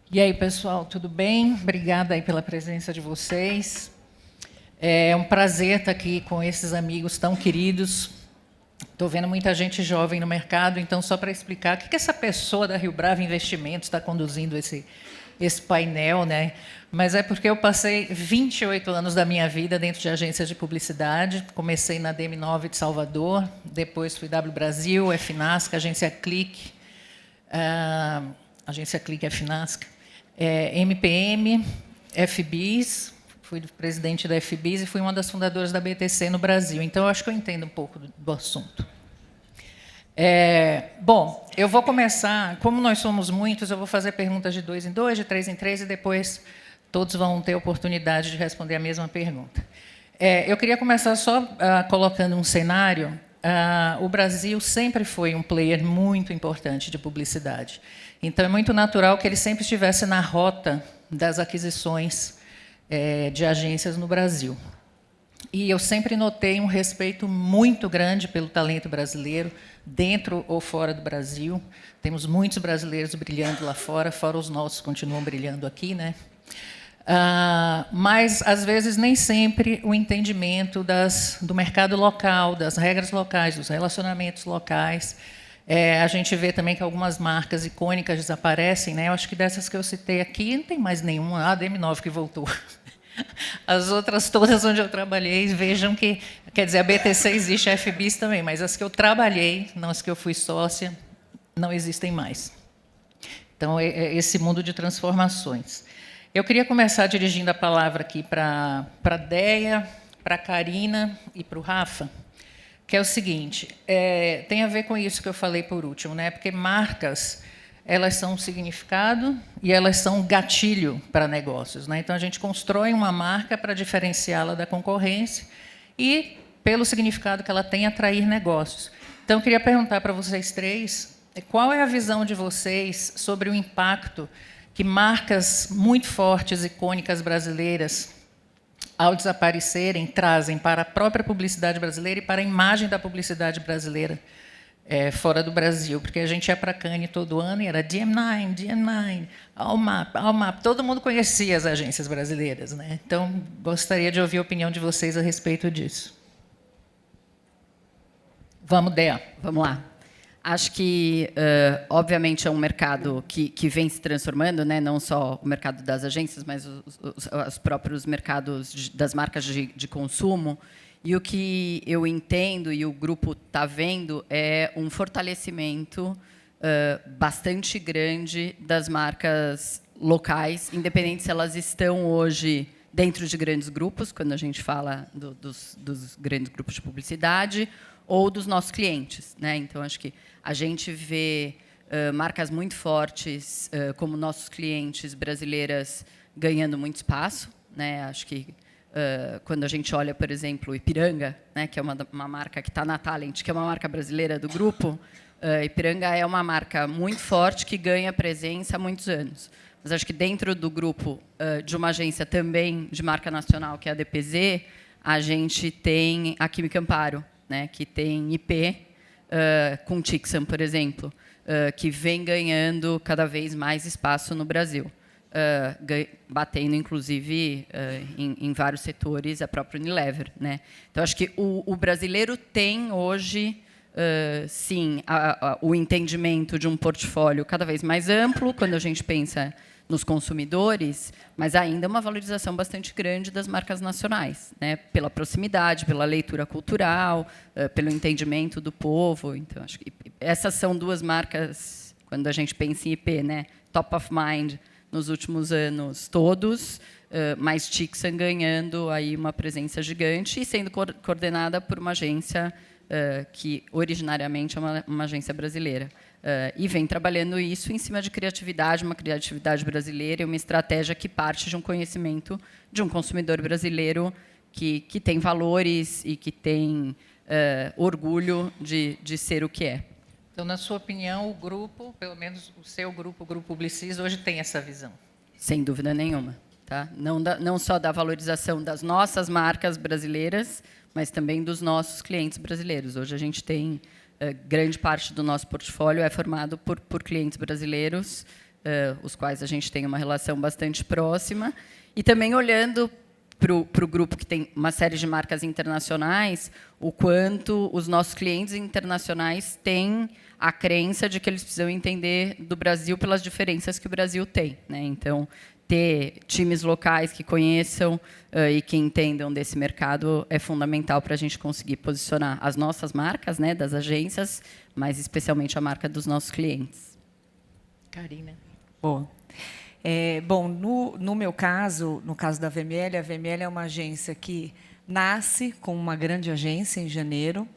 E aí, pessoal, tudo bem? Obrigada aí pela presença de vocês. É um prazer estar aqui com esses amigos tão queridos. Estou vendo muita gente jovem no mercado, então, só para explicar, o que essa pessoa da Rio Bravo Investimentos está conduzindo esse painel, né? Mas é porque eu passei 28 anos da minha vida dentro de agências de publicidade. Comecei na DM9 de Salvador, depois fui W Brasil, FNASC, agência Clique, agência Clique, FNASC, MPM, FBIS, fui presidente da FBIS e fui uma das fundadoras da BTC no Brasil. Então, eu acho que eu entendo um pouco do assunto. Bom, eu vou começar, como nós somos muitos, eu vou fazer perguntas de 2 em 2, de 3 em 3, e depois todos vão ter oportunidade de responder a mesma pergunta. Eu queria começar só colocando um cenário. O Brasil sempre foi um player muito importante de publicidade. Então, é muito natural que ele sempre estivesse na rota das aquisições de agências no Brasil. E eu sempre notei um respeito muito grande pelo talento brasileiro, dentro ou fora do Brasil. Temos muitos brasileiros brilhando lá fora os nossos continuam brilhando aqui, né? Mas, às vezes, nem sempre o entendimento do mercado local, das regras locais, dos relacionamentos locais. A gente vê também que algumas marcas icônicas desaparecem, né? Eu acho que dessas que eu citei aqui, não tem mais nenhuma. A DM9 que voltou. As outras todas onde eu trabalhei, vejam que, quer dizer, a BTC existe, a FBIS também, mas as que eu trabalhei, não as que eu fui sócia, não existem mais. Então, é esse mundo de transformações. Eu queria começar dirigindo a palavra aqui para a Déia, para a Karina e para o Rafa, que é o seguinte, tem a ver com isso que eu falei por último, né? Porque marcas, elas são um significado e elas são um gatilho para negócios, né? Então, a gente constrói uma marca para diferenciá-la da concorrência e, pelo significado que ela tem, atrair negócios. Então, eu queria perguntar para vocês três, qual é a visão de vocês sobre o impacto que marcas muito fortes, icônicas brasileiras, ao desaparecerem, trazem para a própria publicidade brasileira e para a imagem da publicidade brasileira fora do Brasil, porque a gente ia para Cannes todo ano e era DM9, Almap, todo mundo conhecia as agências brasileiras, né? Então, gostaria de ouvir a opinião de vocês a respeito disso. Vamos, Déa. Vamos lá. Acho que, obviamente, é um mercado que vem se transformando, né? Não só o mercado das agências, mas os próprios mercados das marcas de consumo. E o que eu entendo e o grupo está vendo é um fortalecimento bastante grande das marcas locais, independente se elas estão hoje dentro de grandes grupos, quando a gente fala dos grandes grupos de publicidade, ou dos nossos clientes, né? Então, acho que a gente vê marcas muito fortes, como nossos clientes brasileiras, ganhando muito espaço, né? Acho que quando a gente olha, por exemplo, Ipiranga, né, que é uma marca que está na Talent, que é uma marca brasileira do grupo, Ipiranga é uma marca muito forte que ganha presença há muitos anos. Mas acho que dentro do grupo de uma agência também de marca nacional, que é a DPZ, a gente tem a Química Amparo, né, que tem IP com Tixan, por exemplo, que vem ganhando cada vez mais espaço no Brasil. Batendo, inclusive, em vários setores, a própria Unilever, né? Então, acho que o brasileiro tem hoje, sim, o entendimento de um portfólio cada vez mais amplo, quando a gente pensa nos consumidores, mas ainda uma valorização bastante grande das marcas nacionais, né? Pela proximidade, pela leitura cultural, pelo entendimento do povo. Então, acho que essas são duas marcas, quando a gente pensa em IP, né? Top of mind, nos últimos anos todos, mas Tixan ganhando aí uma presença gigante e sendo coordenada por uma agência que originariamente é uma agência brasileira. E vem trabalhando isso em cima de criatividade, uma criatividade brasileira e uma estratégia que parte de um conhecimento de um consumidor brasileiro que tem valores e que tem orgulho de ser o que é. Então, na sua opinião, o grupo, pelo menos o seu grupo, o Grupo Publicis, hoje tem essa visão? Sem dúvida nenhuma. Tá? Não só da valorização das nossas marcas brasileiras, mas também dos nossos clientes brasileiros. Hoje a gente tem grande parte do nosso portfólio é formado por clientes brasileiros os quais a gente tem uma relação bastante próxima, e também olhando para o grupo que tem uma série de marcas internacionais, o quanto os nossos clientes internacionais têm a crença de que eles precisam entender do Brasil pelas diferenças que o Brasil tem, né? Então, ter times locais que conheçam e que entendam desse mercado é fundamental para a gente conseguir posicionar as nossas marcas, né, das agências, mas especialmente a marca dos nossos clientes. Karina. Boa. Bom, no meu caso, no caso da VML, a VML é uma agência que nasce como uma grande agência em janeiro,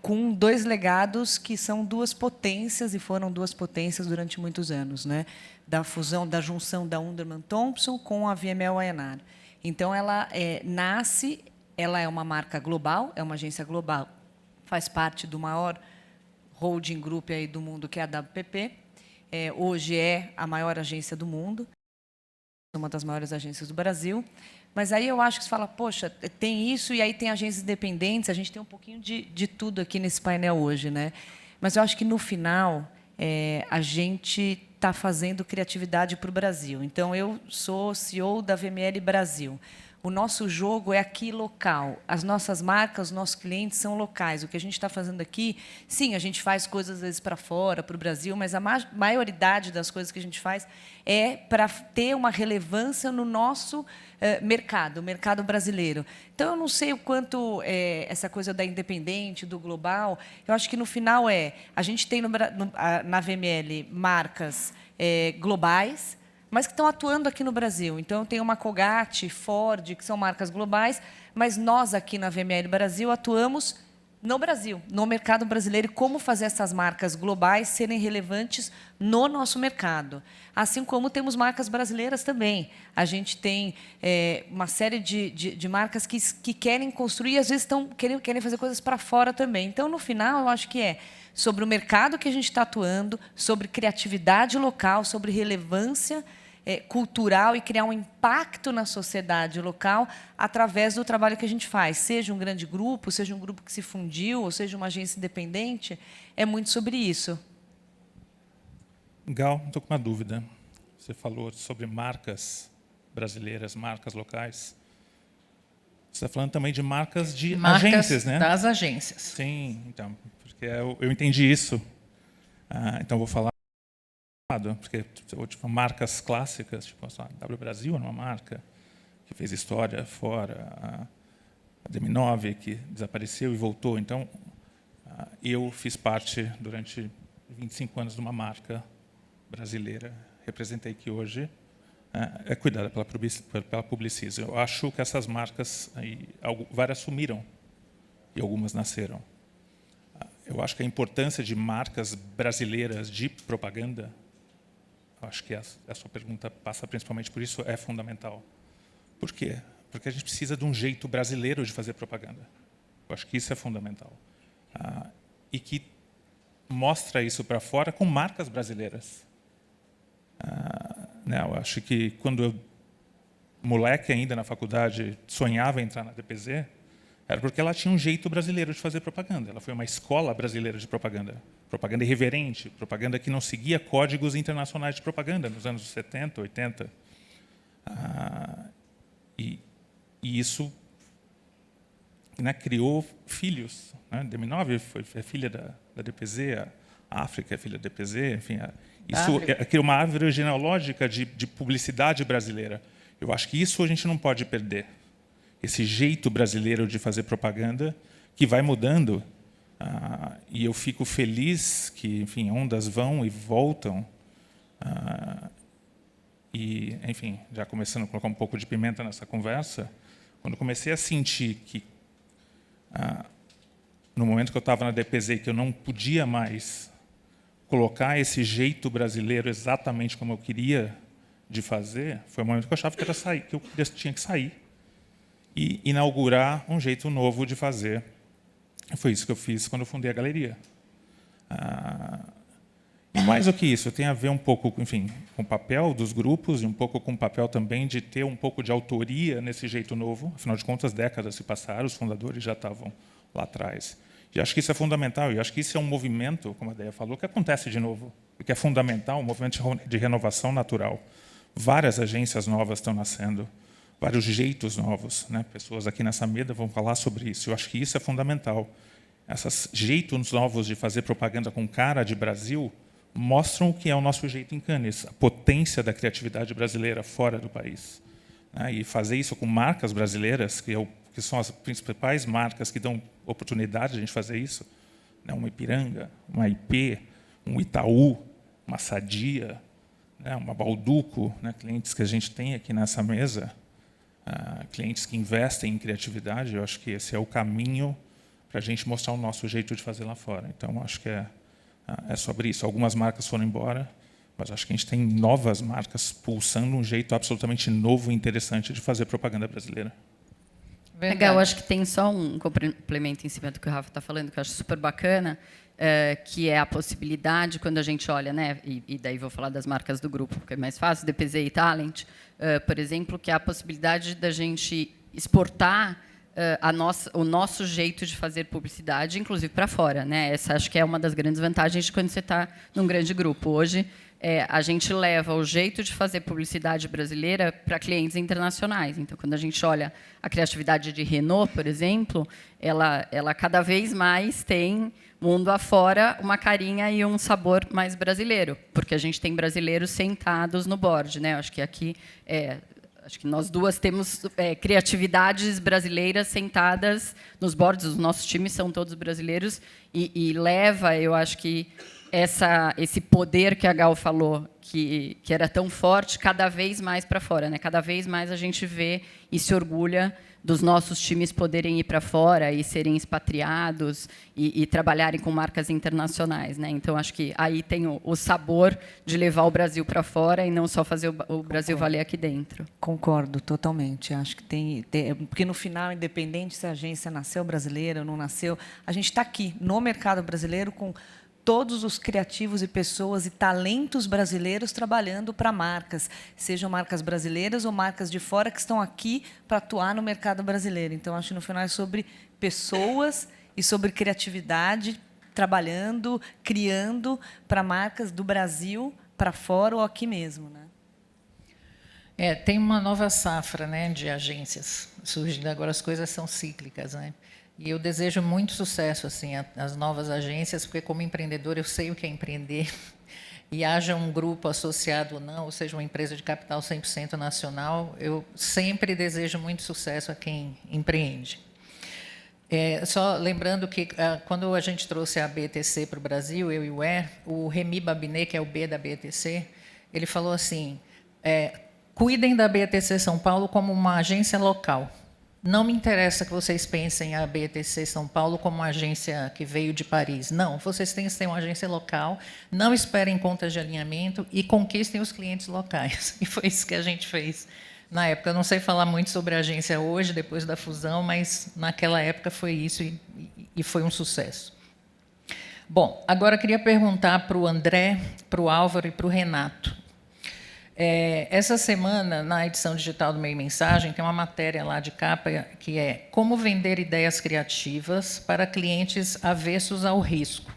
com 2 legados que são 2 potências, e foram 2 potências durante muitos anos, né? Da fusão, da junção da Underman Thompson com a VML A&R. Então, ela nasce, ela é uma marca global, é uma agência global, faz parte do maior holding group aí do mundo, que é a WPP. Hoje é a maior agência do mundo, uma das maiores agências do Brasil. Mas aí eu acho que você fala, poxa, tem isso, e aí tem agências independentes, a gente tem um pouquinho de tudo aqui nesse painel hoje, né? Mas eu acho que, no final, a gente está fazendo criatividade para o Brasil. Então, eu sou CEO da VML Brasil. O nosso jogo é aqui local. As nossas marcas, os nossos clientes são locais. O que a gente está fazendo aqui, sim, a gente faz coisas, às vezes, para fora, para o Brasil, mas a maioridade das coisas que a gente faz é para ter uma relevância no nosso mercado, o mercado brasileiro. Então, eu não sei o quanto essa coisa da independente, do global, eu acho que, no final, a gente tem na VML marcas globais, mas que estão atuando aqui no Brasil. Então, tem uma Colgate, Ford, que são marcas globais, mas nós, aqui na VML Brasil, atuamos no Brasil, no mercado brasileiro, e como fazer essas marcas globais serem relevantes no nosso mercado. Assim como temos marcas brasileiras também. A gente tem uma série de marcas que querem construir, e, às vezes, querem fazer coisas para fora também. Então, no final, eu acho que sobre o mercado que a gente está atuando, sobre criatividade local, sobre relevância cultural, e criar um impacto na sociedade local através do trabalho que a gente faz. Seja um grande grupo, seja um grupo que se fundiu, ou seja uma agência independente, é muito sobre isso. Gal, estou com uma dúvida. Você falou sobre marcas brasileiras, marcas locais. Você está falando também de marcas de agências, né? Das agências. Sim, então, porque eu entendi isso. Então, vou falar. Porque tipo, marcas clássicas, tipo a W Brasil é uma marca que fez história fora, a DM9, que desapareceu e voltou. Então, eu fiz parte, durante 25 anos, de uma marca brasileira, representei, que hoje é cuidada pela Publicis. Eu acho que essas marcas, várias sumiram e algumas nasceram. Eu acho que a importância de marcas brasileiras de propaganda, acho que a sua pergunta passa principalmente por isso, é fundamental. Por quê? Porque a gente precisa de um jeito brasileiro de fazer propaganda. Eu acho que isso é fundamental. E que mostra isso para fora com marcas brasileiras. Eu acho que, quando eu, moleque ainda na faculdade, sonhava em entrar na DPZ, era porque ela tinha um jeito brasileiro de fazer propaganda. Ela foi uma escola brasileira de propaganda. Propaganda irreverente, propaganda que não seguia códigos internacionais de propaganda nos anos 70, 80. E isso, né, criou filhos. Né? DM9 é filha da DPZ, a África é filha da DPZ, enfim. Isso criou uma árvore genealógica de publicidade brasileira. Eu acho que isso a gente não pode perder. Esse jeito brasileiro de fazer propaganda, que vai mudando. E eu fico feliz que, enfim, ondas vão e voltam. E, enfim, já começando a colocar um pouco de pimenta nessa conversa, quando comecei a sentir que, no momento que eu estava na DPZ, que eu não podia mais colocar esse jeito brasileiro exatamente como eu queria de fazer, foi o momento que eu achava que eu tinha que sair e inaugurar um jeito novo de fazer. Foi isso que eu fiz quando eu fundei a galeria. E mais do que isso, tem a ver um pouco, enfim, com o papel dos grupos e um pouco com o papel também de ter um pouco de autoria nesse jeito novo. Afinal de contas, décadas se passaram, os fundadores já estavam lá atrás. E acho que isso é fundamental, e acho que isso é um movimento, como a Deia falou, que acontece de novo. porque é fundamental o movimento de renovação natural. Várias agências novas estão nascendo, vários jeitos novos, né? Pessoas aqui nessa mesa vão falar sobre isso. Eu acho que isso é fundamental. Esses jeitos novos de fazer propaganda com cara de Brasil mostram o que é o nosso jeito em Cannes, a potência da criatividade brasileira fora do país. Né? E fazer isso com marcas brasileiras, que são as principais marcas que dão oportunidade de a gente fazer isso, né? Uma Ipiranga, uma IP, um Itaú, uma Sadia, né? Uma Balduco, né? Clientes que a gente tem aqui nessa mesa, clientes que investem em criatividade. Eu acho que esse é o caminho para a gente mostrar o nosso jeito de fazer lá fora. Então, acho que é sobre isso. Algumas marcas foram embora, mas acho que a gente tem novas marcas pulsando um jeito absolutamente novo e interessante de fazer propaganda brasileira. Legal, acho que tem só um complemento em cima do que o Rafa está falando, que eu acho super bacana, que é a possibilidade, quando a gente olha, né, e daí vou falar das marcas do grupo, porque é mais fácil, DPZ e Talent, por exemplo, que é a possibilidade da gente exportar o nosso jeito de fazer publicidade, inclusive para fora, né? Essa acho que é uma das grandes vantagens de quando você está num grande grupo. Hoje, a gente leva o jeito de fazer publicidade brasileira para clientes internacionais. Então, quando a gente olha a criatividade de Renault, por exemplo, ela cada vez mais tem, mundo afora, uma carinha e um sabor mais brasileiro, porque a gente tem brasileiros sentados no board, né? Acho que aqui acho que nós duas temos criatividades brasileiras sentadas nos boards. Os nossos times são todos brasileiros e leva, eu acho que esse poder que a Gal falou, que era tão forte, cada vez mais para fora, né? Cada vez mais a gente vê e se orgulha dos nossos times poderem ir para fora e serem expatriados e trabalharem com marcas internacionais, né? Então, acho que aí tem o sabor de levar o Brasil para fora e não só fazer o Brasil valer aqui dentro. Concordo totalmente. Acho que tem, porque no final, independente se a agência nasceu brasileira ou não nasceu, a gente está aqui no mercado brasileiro com todos os criativos e pessoas e talentos brasileiros trabalhando para marcas, sejam marcas brasileiras ou marcas de fora que estão aqui para atuar no mercado brasileiro. Então, acho que no final é sobre pessoas e sobre criatividade, trabalhando, criando para marcas do Brasil para fora ou aqui mesmo, né? Tem uma nova safra, né, de agências surgindo. Agora as coisas são cíclicas, né? E eu desejo muito sucesso assim às novas agências, porque como empreendedor eu sei o que é empreender. E haja um grupo associado ou não, ou seja, uma empresa de capital 100% nacional, eu sempre desejo muito sucesso a quem empreende. Só lembrando que quando a gente trouxe a BETC para o Brasil, eu e o Remy Babinet, que é o B da BETC, ele falou assim: cuidem da BETC São Paulo como uma agência local. Não me interessa que vocês pensem a BETC São Paulo como uma agência que veio de Paris. Não, vocês têm que ter uma agência local, não esperem contas de alinhamento e conquistem os clientes locais. E foi isso que a gente fez na época. Eu não sei falar muito sobre a agência hoje, depois da fusão, mas naquela época foi isso e foi um sucesso. Bom, agora eu queria perguntar para o André, para o Álvaro e para o Renato. Essa semana, na edição digital do Meio Mensagem, tem uma matéria lá de capa que é Como vender ideias criativas para clientes avessos ao risco.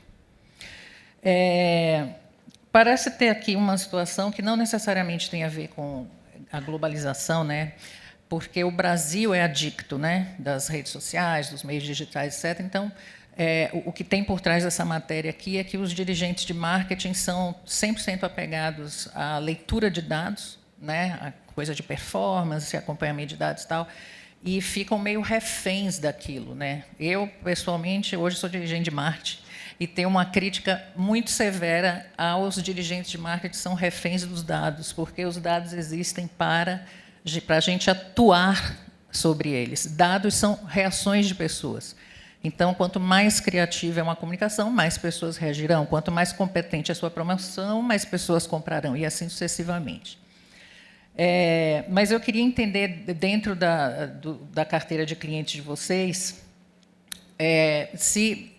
Parece ter aqui uma situação que não necessariamente tem a ver com a globalização, né? Porque o Brasil é adicto, né, das redes sociais, dos meios digitais, etc. Então, o que tem por trás dessa matéria aqui é que os dirigentes de marketing são 100% apegados à leitura de dados, né, a coisa de performance, acompanhamento de dados e tal, e ficam meio reféns daquilo, né? Eu, pessoalmente, hoje sou dirigente de marketing e tenho uma crítica muito severa aos dirigentes de marketing que são reféns dos dados, porque os dados existem para a gente atuar sobre eles. Dados são reações de pessoas. Então, quanto mais criativa é uma comunicação, mais pessoas reagirão. Quanto mais competente é a sua promoção, mais pessoas comprarão, e assim sucessivamente. Mas eu queria entender, dentro da carteira de clientes de vocês, se,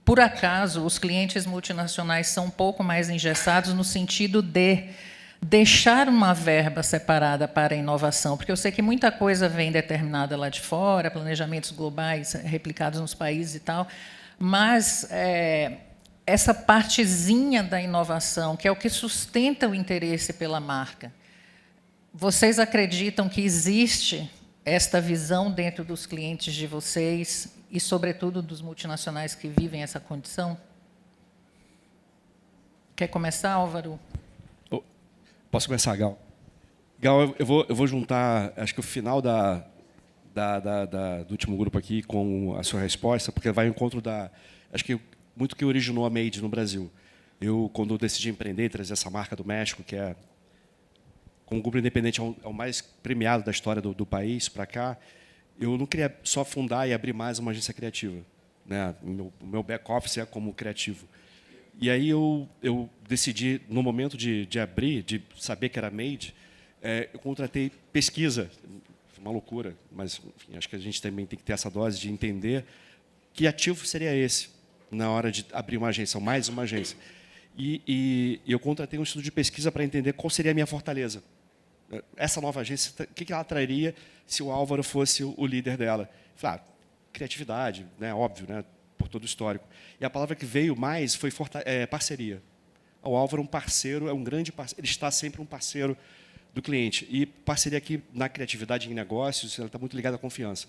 por acaso, os clientes multinacionais são um pouco mais engessados no sentido de deixar uma verba separada para a inovação, porque eu sei que muita coisa vem determinada lá de fora, planejamentos globais replicados nos países e tal, mas essa partezinha da inovação, que é o que sustenta o interesse pela marca. Vocês acreditam que existe esta visão dentro dos clientes de vocês e, sobretudo, dos multinacionais que vivem essa condição? Quer começar, Álvaro? Posso começar, Gal? Gal, eu vou juntar, acho que o final do último grupo aqui com a sua resposta, porque vai ao encontro acho que muito que originou a Made no Brasil. Quando eu decidi empreender, trazer essa marca do México, que é, como grupo independente, é o mais premiado da história do país para cá, eu não queria só fundar e abrir mais uma agência criativa, né? O meu back-office é como criativo. E aí eu decidi, no momento de abrir, de saber que era Made, eu contratei pesquisa. Foi uma loucura, mas enfim, acho que a gente também tem que ter essa dose de entender que ativo seria esse na hora de abrir uma agência, ou mais uma agência. E eu contratei um estudo de pesquisa para entender qual seria a minha fortaleza. Essa nova agência, o que ela traria se o Álvaro fosse o líder dela? Falei, criatividade, né, óbvio, né, por todo o histórico. E a palavra que veio mais foi parceria. O Álvaro é um parceiro, é um grande parceiro, ele está sempre um parceiro do cliente. E parceria aqui na criatividade em negócios, ela está muito ligada à confiança.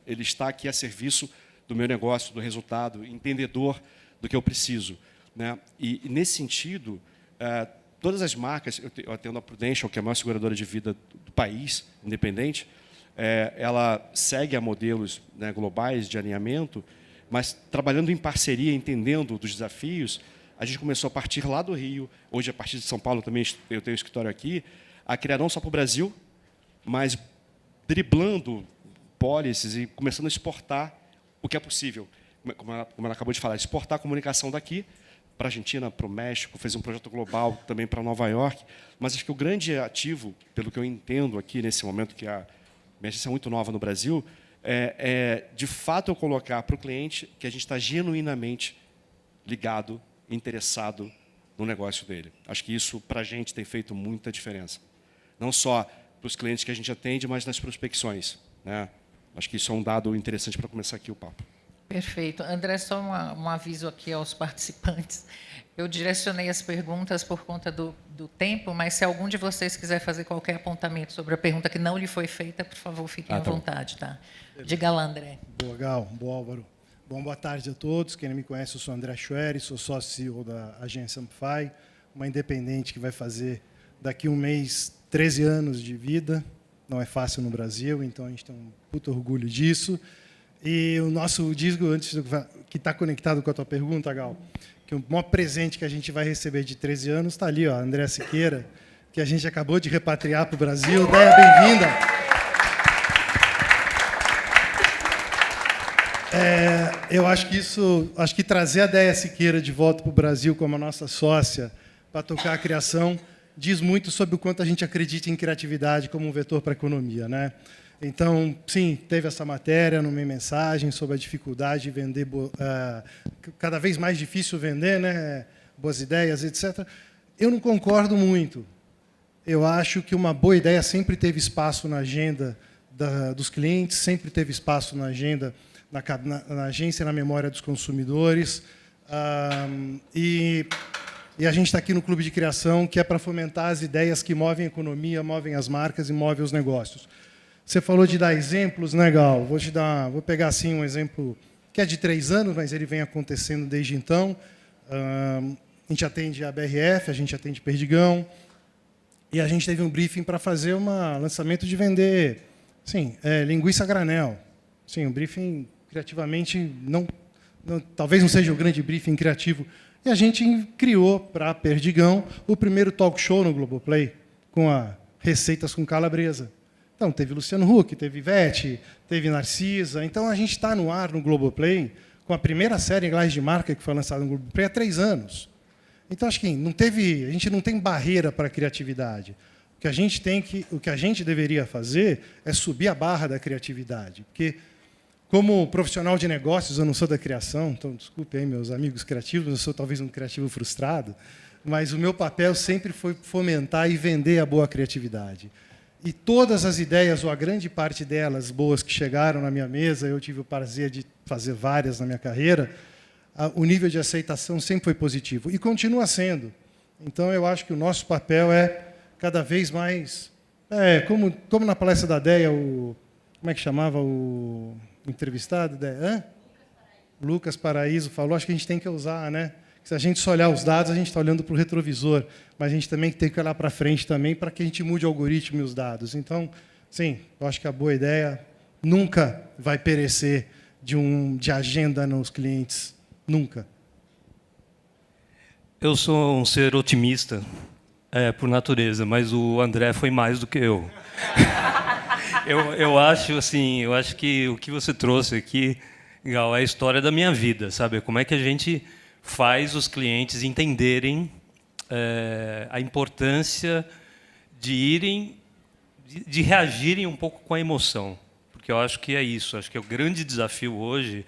Ele está aqui a serviço do meu negócio, do resultado, entendedor do que eu preciso, né? E nesse sentido, todas as marcas, eu atendo a Prudential, que é a maior seguradora de vida do país, independente, ela segue a modelos, né, globais de alinhamento, mas trabalhando em parceria, entendendo dos desafios, a gente começou a partir lá do Rio, hoje a partir de São Paulo também eu tenho um escritório aqui, a criar não só para o Brasil, mas driblando policies e começando a exportar o que é possível. Como ela acabou de falar, exportar a comunicação daqui para a Argentina, para o México, fazer um projeto global também para Nova York. Mas acho que o grande ativo, pelo que eu entendo aqui nesse momento, que a minha agência é muito nova no Brasil, de fato eu colocar para o cliente que a gente está genuinamente ligado, interessado no negócio dele. Acho que isso, para a gente, tem feito muita diferença. Não só para os clientes que a gente atende, mas nas prospecções, né? Acho que isso é um dado interessante para começar aqui o papo. Perfeito. André, só um aviso aqui aos participantes. Eu direcionei as perguntas por conta do tempo, mas se algum de vocês quiser fazer qualquer apontamento sobre a pergunta que não lhe foi feita, por favor, fiquem à vontade. Tá? Diga lá, André. Boa, Gal. Boa, Álvaro. Boa tarde a todos. Quem não me conhece, eu sou André Schwery, sou sócio CEO da agência Amplify, uma independente que vai fazer, daqui a um mês, 13 anos de vida. Não é fácil no Brasil, então a gente tem um puto orgulho disso. E o nosso disco, que está conectado com a tua pergunta, Gal, que o maior presente que a gente vai receber de 13 anos está ali, ó, André Siqueira, que a gente acabou de repatriar para o Brasil. Déia, bem-vinda. Eu acho que trazer a Déia Siqueira de volta para o Brasil como a nossa sócia para tocar a criação diz muito sobre o quanto a gente acredita em criatividade como um vetor para a economia, né? Então, sim, teve essa matéria no minha mensagem sobre a dificuldade de vender, cada vez mais difícil vender, né? Boas ideias, etc. Eu não concordo muito. Eu acho que uma boa ideia sempre teve espaço na agenda dos clientes, sempre teve espaço na agenda, na agência, na memória dos consumidores. E a gente está aqui no Clube de Criação, que é para fomentar as ideias que movem a economia, movem as marcas e movem os negócios. Você falou de dar exemplos, né, Gal? Vou pegar assim um exemplo que é de 3 anos, mas ele vem acontecendo desde então. A gente atende a BRF, a gente atende Perdigão, e a gente teve um briefing para fazer um lançamento de vender, sim, linguiça a granel. Sim, um briefing criativamente talvez não seja o grande briefing criativo. E a gente criou para a Perdigão o primeiro talk show no Globoplay, com receitas com calabresa. Então, teve Luciano Huck, teve Ivete, teve Narcisa. Então, a gente está no ar no Globoplay com a primeira série em inglês de marca que foi lançada no Globoplay há 3 anos. Então, acho que a gente não tem barreira para a criatividade. O que a gente deveria fazer é subir a barra da criatividade. Porque, como profissional de negócios, eu não sou da criação, então, desculpe aí, meus amigos criativos, eu sou talvez um criativo frustrado, mas o meu papel sempre foi fomentar e vender a boa criatividade. E todas as ideias, ou a grande parte delas, boas que chegaram na minha mesa, eu tive o prazer de fazer várias na minha carreira, o nível de aceitação sempre foi positivo e continua sendo. Então, eu acho que o nosso papel é cada vez mais... como na palestra da DEA, como é que chamava o entrevistado? Lucas Paraíso falou, acho que a gente tem que usar, né? Se a gente só olhar os dados, a gente está olhando para o retrovisor, mas a gente também tem que olhar para frente também para que a gente mude o algoritmo e os dados. Então, sim, eu acho que a boa ideia nunca vai perecer de agenda nos clientes. Nunca. Eu sou um ser otimista, por natureza, mas o André foi mais do que eu. Eu acho que o que você trouxe aqui, Gal, é a história da minha vida, sabe? Como é que a gente faz os clientes entenderem a importância de reagirem um pouco com a emoção, porque eu acho que é isso. Acho que o grande desafio hoje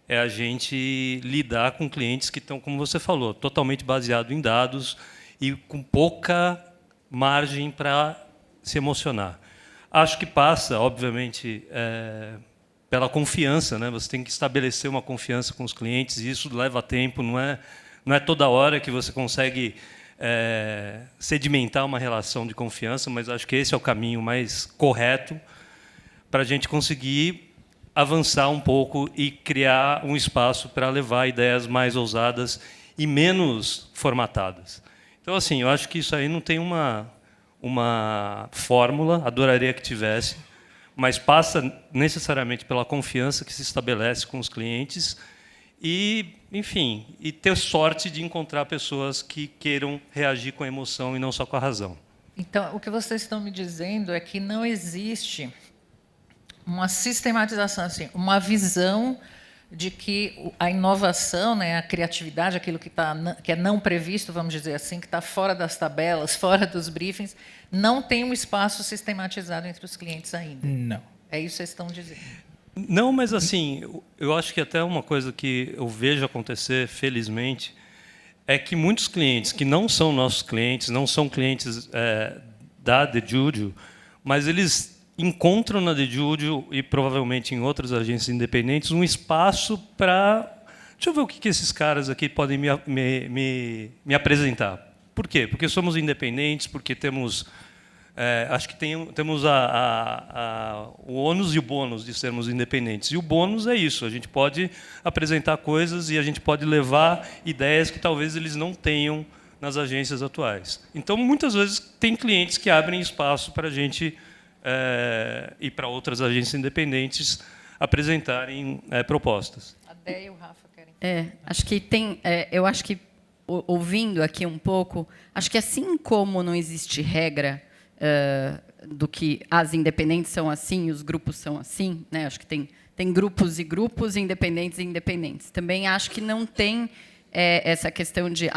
é a gente lidar com clientes que estão, como você falou, totalmente baseado em dados e com pouca margem para se emocionar. Acho que passa, obviamente, pela confiança, né? Você tem que estabelecer uma confiança com os clientes, e isso leva tempo, não é toda hora que você consegue sedimentar uma relação de confiança, mas acho que esse é o caminho mais correto para a gente conseguir avançar um pouco e criar um espaço para levar ideias mais ousadas e menos formatadas. Então, assim, eu acho que isso aí não tem uma fórmula, adoraria que tivesse, mas passa necessariamente pela confiança que se estabelece com os clientes e, enfim, e ter sorte de encontrar pessoas que queiram reagir com a emoção e não só com a razão. Então, o que vocês estão me dizendo é que não existe uma sistematização, assim, uma visão de que a inovação, né, a criatividade, aquilo que é não previsto, vamos dizer assim, que está fora das tabelas, fora dos briefings, não tem um espaço sistematizado entre os clientes ainda. Não. É isso que vocês estão dizendo. Não, mas assim, eu acho que até uma coisa que eu vejo acontecer, felizmente, é que muitos clientes que não são nossos clientes, não são clientes da The Judio, mas eles encontram na The Judio e provavelmente em outras agências independentes um espaço para... Deixa eu ver o que esses caras aqui podem me apresentar. Por quê? Porque somos independentes, porque temos... acho que temos o ônus e o bônus de sermos independentes. E o bônus é isso, a gente pode apresentar coisas e a gente pode levar ideias que talvez eles não tenham nas agências atuais. Então, muitas vezes, tem clientes que abrem espaço para a gente... e para outras agências independentes apresentarem propostas. A Déia e o Rafa querem. Acho que tem. Eu acho que, ouvindo aqui um pouco, acho que assim como não existe regra do que as independentes são assim, os grupos são assim, né? Acho que tem grupos e grupos, independentes e independentes. Também acho que não tem essa questão de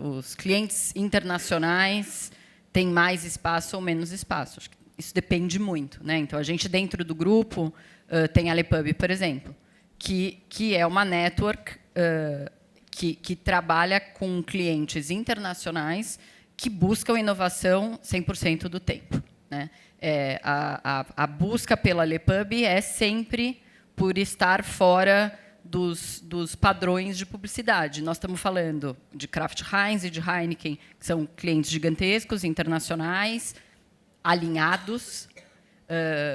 os clientes internacionais têm mais espaço ou menos espaço. Acho que isso depende muito, né? Então, a gente, dentro do grupo, tem a Lepub, por exemplo, que é uma network que trabalha com clientes internacionais que buscam inovação 100% do tempo, né? A busca pela Lepub é sempre por estar fora dos padrões de publicidade. Nós estamos falando de Kraft Heinz e de Heineken, que são clientes gigantescos, internacionais, alinhados,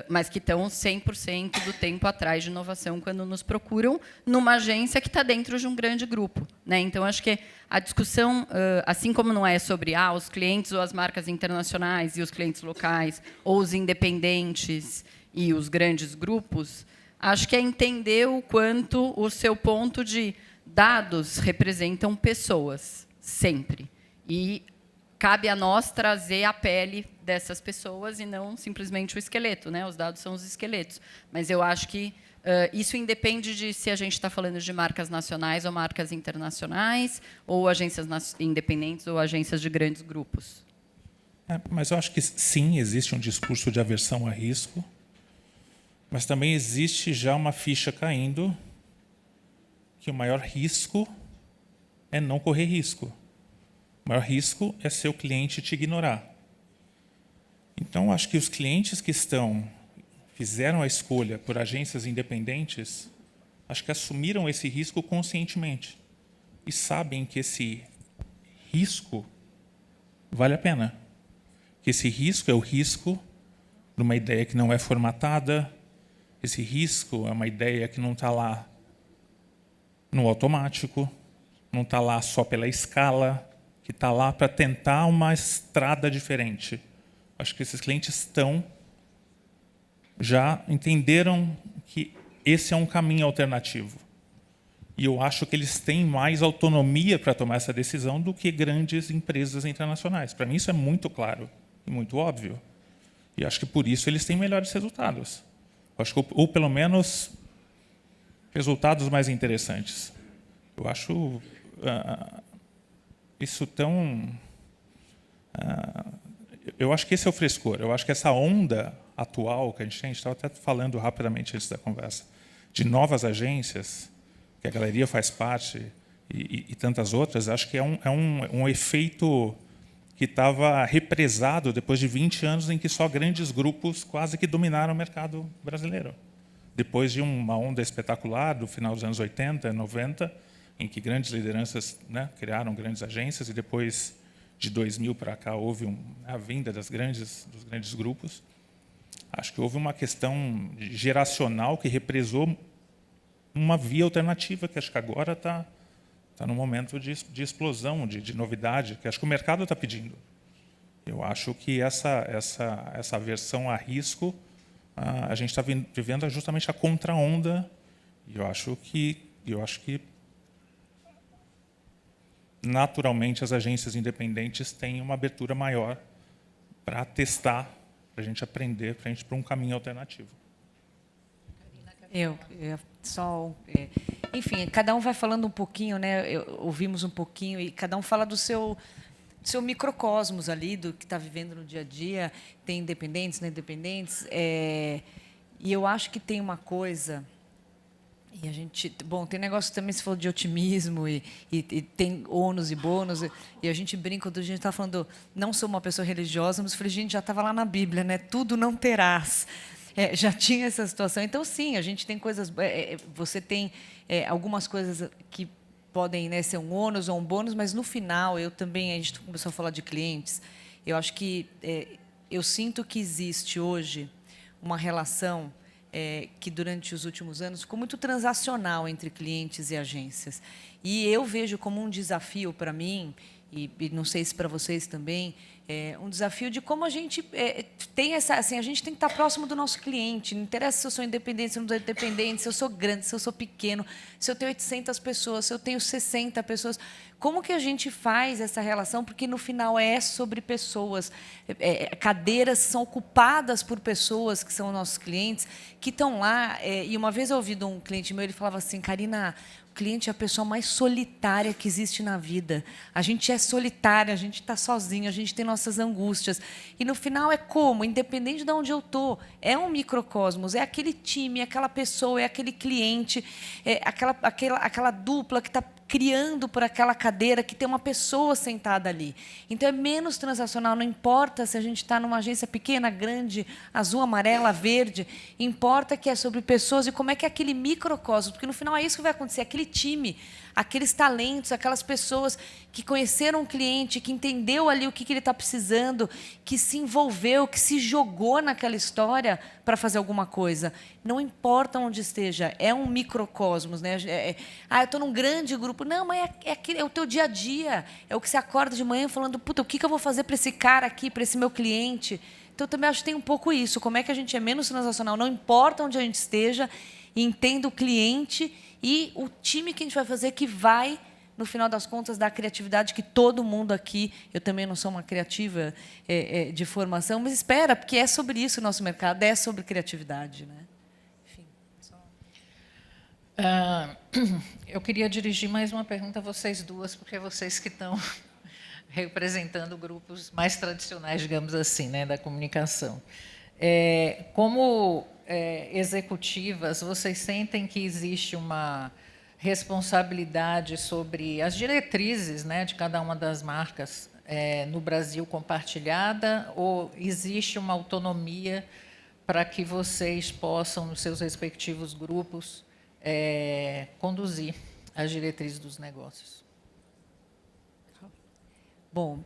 mas que estão 100% do tempo atrás de inovação quando nos procuram numa agência que está dentro de um grande grupo, né? Então, acho que a discussão, assim como não é sobre os clientes ou as marcas internacionais e os clientes locais, ou os independentes e os grandes grupos, acho que é entender o quanto o seu ponto de dados representam pessoas, sempre. E cabe a nós trazer a pele dessas pessoas e não simplesmente o esqueleto, né? Os dados são os esqueletos. Mas eu acho que isso independe de se a gente está falando de marcas nacionais ou marcas internacionais, ou agências independentes ou agências de grandes grupos. Mas eu acho que, sim, existe um discurso de aversão a risco, mas também existe já uma ficha caindo que o maior risco é não correr risco. O maior risco é seu cliente te ignorar. Então, acho que os clientes que fizeram a escolha por agências independentes acho que assumiram esse risco conscientemente e sabem que esse risco vale a pena. Que esse risco é o risco de uma ideia que não é formatada, esse risco é uma ideia que não está lá no automático, não está lá só pela escala, que está lá para tentar uma estrada diferente. Acho que esses clientes já entenderam que esse é um caminho alternativo. E eu acho que eles têm mais autonomia para tomar essa decisão do que grandes empresas internacionais. Para mim, isso é muito claro e muito óbvio. E acho que, por isso, eles têm melhores resultados. Acho que, ou pelo menos, resultados mais interessantes. Eu acho isso tão... eu acho que esse é o frescor. Eu acho que essa onda atual que a gente estava até falando rapidamente antes da conversa, de novas agências, que a Galeria faz parte, e tantas outras, acho que é um efeito que estava represado depois de 20 anos em que só grandes grupos quase que dominaram o mercado brasileiro. Depois de uma onda espetacular do final dos anos 80, 90, em que grandes lideranças, né, criaram grandes agências, e depois de 2000 para cá houve a vinda dos grandes grupos. Acho que houve uma questão geracional que represou uma via alternativa, que acho que agora está num momento de explosão, de novidade, que acho que o mercado está pedindo. Eu acho que essa versão a risco, a gente está vivendo justamente a contra-onda, e eu acho que naturalmente as agências independentes têm uma abertura maior para testar, para a gente aprender, para um caminho alternativo. Enfim, cada um vai falando um pouquinho, né? Ouvimos um pouquinho e cada um fala do seu microcosmos ali, do que está vivendo no dia a dia. Tem independentes, não independentes. E eu acho que tem uma coisa. E a gente, bom, tem negócio também, se falou de otimismo e tem ônus e bônus, e a gente brinca, quando a gente está falando, não sou uma pessoa religiosa, mas eu falei, gente, já estava lá na Bíblia, né? Tudo não terás. Já tinha essa situação. Então, sim, a gente tem coisas... você tem algumas coisas que podem, né, ser um ônus ou um bônus, mas, no final, a gente começou a falar de clientes, eu acho que... eu sinto que existe, hoje, uma relação que, durante os últimos anos, ficou muito transacional entre clientes e agências. E eu vejo como um desafio para mim, e não sei se para vocês também, um desafio de como a gente tem essa... Assim, a gente tem que estar próximo do nosso cliente. Não interessa se eu sou independente, se eu não sou independente, se eu sou grande, se eu sou pequeno, se eu tenho 800 pessoas, se eu tenho 60 pessoas. Como que a gente faz essa relação? Porque, no final, é sobre pessoas. Cadeiras são ocupadas por pessoas que são nossos clientes, que estão lá. E uma vez eu ouvi de um cliente meu, ele falava assim, Carina, o cliente é a pessoa mais solitária que existe na vida. A gente é solitária, a gente está sozinho, a gente tem nossas angústias. E, no final, é como? Independente de onde eu estou, é um microcosmos, é aquele time, é aquela pessoa, é aquele cliente, é aquela dupla que está criando por aquela cadeira, que tem uma pessoa sentada ali. Então, é menos transacional, não importa se a gente está numa agência pequena, grande, azul, amarela, verde, importa que é sobre pessoas e como é que é aquele microcosmos, porque, no final, é isso que vai acontecer, aquele time, aqueles talentos, aquelas pessoas que conheceram o cliente, que entendeu ali o que ele está precisando, que se envolveu, que se jogou naquela história para fazer alguma coisa. Não importa onde esteja, é um microcosmos, né? Eu estou num grande grupo. Não, mas é o teu dia a dia. É o que você acorda de manhã falando, puta, o que eu vou fazer para esse cara aqui, para esse meu cliente? Então, eu também acho que tem um pouco isso. Como é que a gente é menos transacional? Não importa onde a gente esteja, entenda o cliente e o time que a gente vai fazer que vai, no final das contas, dar a criatividade que todo mundo aqui... Eu também não sou uma criativa de formação, mas espera, porque é sobre isso o nosso mercado, é sobre criatividade, né? Enfim, eu queria dirigir mais uma pergunta a vocês duas, porque vocês que estão representando grupos mais tradicionais, digamos assim, né, da comunicação. Como executivas, vocês sentem que existe uma responsabilidade sobre as diretrizes, né, de cada uma das marcas no Brasil compartilhada, ou existe uma autonomia para que vocês possam, nos seus respectivos grupos, conduzir as diretrizes dos negócios. Bom,